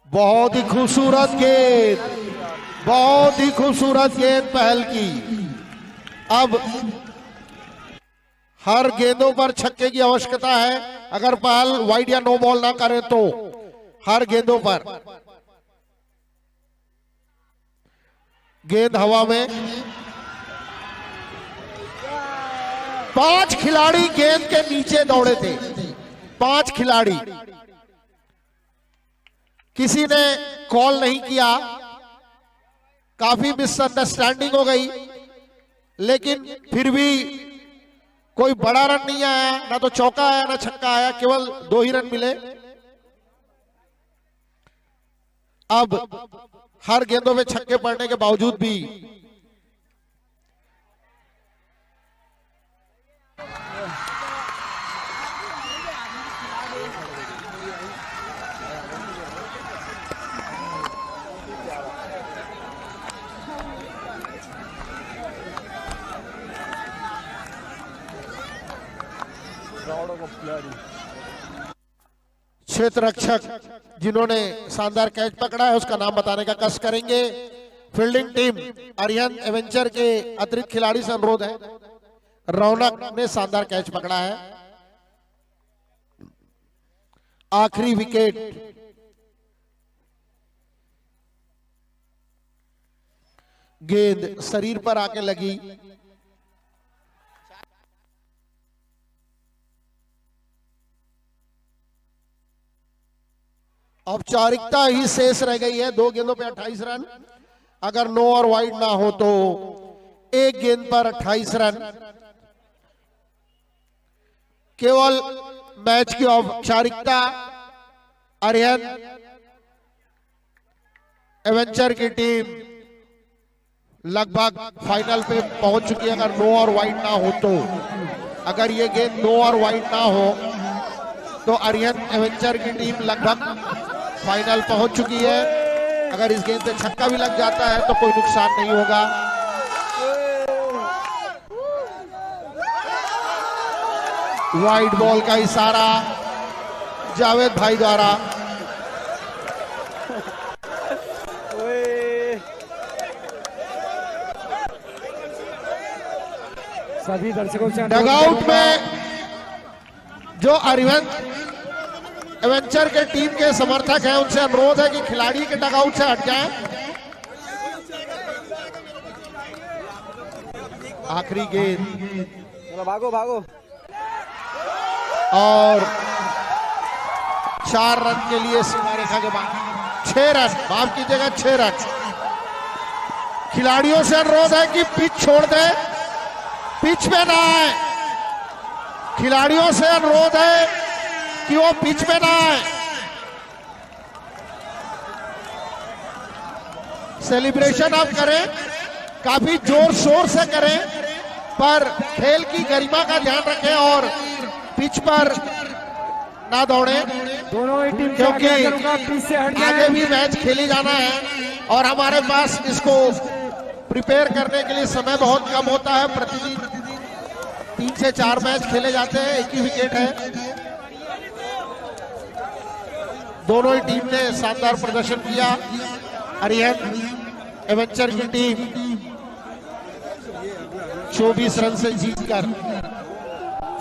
बहुत ही खूबसूरत गेंद, बहुत ही खूबसूरत गेंद पहल की। अब हर गेंदों पर छक्के की आवश्यकता है। अगर पहल वाइड या नो बॉल ना करे तो हर गेंदों पर। गेंद हवा में, 5 खिलाड़ी गेंद के नीचे दौड़े थे। 5 खिलाड़ी, किसी ने कॉल नहीं किया। काफी मिसअंडरस्टैंडिंग हो गई, लेकिन फिर भी कोई बड़ा रन नहीं आया। ना तो चौका आया ना छक्का आया, केवल 2 ही रन मिले। अब हर गेंदों में छक्के पड़ने के बावजूद भी क्षेत्र रक्षक जिन्होंने शानदार कैच पकड़ा है उसका नाम बताने का कष्ट करेंगे। फील्डिंग टीम आर्यन एवेंचर के अतिरिक्त खिलाड़ी से अनुरोध है। रौनक ने शानदार कैच पकड़ा है। आखिरी विकेट गेंद शरीर पर आके लगी। औपचारिकता ही शेष रह गई है। 2 गेंदों पे 28 रन। अगर नो और वाइड ना हो तो 1 गेंद पर 28 रन। केवल मैच की औपचारिकता आर्यन एवेंचर की टीम लगभग फाइनल पे पहुंच चुकी है। अगर नो और वाइड ना हो तो, अगर ये गेंद नो और वाइड ना हो तो अरिहंत एवेंचर की टीम लगभग फाइनल पहुंच चुकी है। अगर इस गेंद पे छक्का भी लग जाता है तो कोई नुकसान नहीं होगा। वाइड बॉल का इशारा जावेद भाई द्वारा। सभी दर्शकों से डगआउट में जो अरिहंत एवेंचर के टीम के समर्थक हैं उनसे अनुरोध है कि खिलाड़ी के डगआउट से हट जाएं। आखिरी गेंद चलो भागो भागो। और 4 रन के लिए सीमा रेखा के बाद 6 रन, माफ कीजिएगा 6 रन। खिलाड़ियों से अनुरोध है कि पिच छोड़ दे, पिच पे ना आए। खिलाड़ियों से अनुरोध है कि वो पिच पे ना आए। सेलिब्रेशन आप करें, काफी जोर शोर से करें, पर खेल की गरिमा का ध्यान रखें और पिच पर ना दौड़े, दोनों ही टीम क्योंकि पिच से हट आगे जाए। भी मैच खेली जाना है और हमारे पास इसको प्रिपेयर करने के लिए समय बहुत कम होता है। प्रतिदिन 3 से 4 मैच खेले जाते हैं, एक ही विकेट है। दोनों ही टीम ने शानदार प्रदर्शन किया। अरिहंत एवेंचर की टीम 24 रन से जीतकर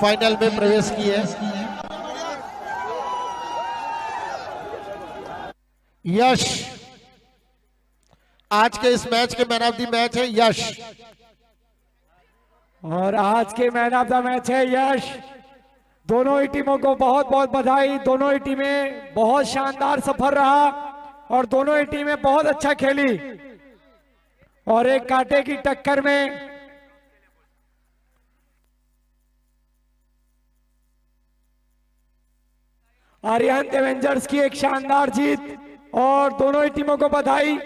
फाइनल में प्रवेश की है। यश आज के इस मैच के मैन ऑफ द मैच है यश। और आज के मैन ऑफ द मैच है यश। दोनों ही टीमों को बहुत बहुत बधाई। दोनों ही टीमें बहुत शानदार सफर रहा और दोनों ही टीमें बहुत अच्छा खेली और एक कांटे की टक्कर में अरिहंत एवेंजर्स की एक शानदार जीत और दोनों ही टीमों को बधाई।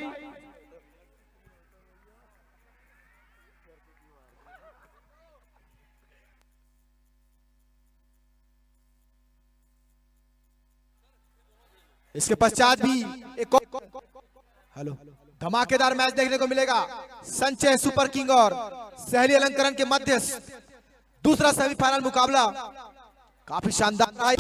इसके पश्चात भी एक हेलो धमाकेदार मैच देखने को मिलेगा। संचय सुपर किंग और सहली अलंकरण के मध्य दूसरा सेमीफाइनल मुकाबला काफी शानदार।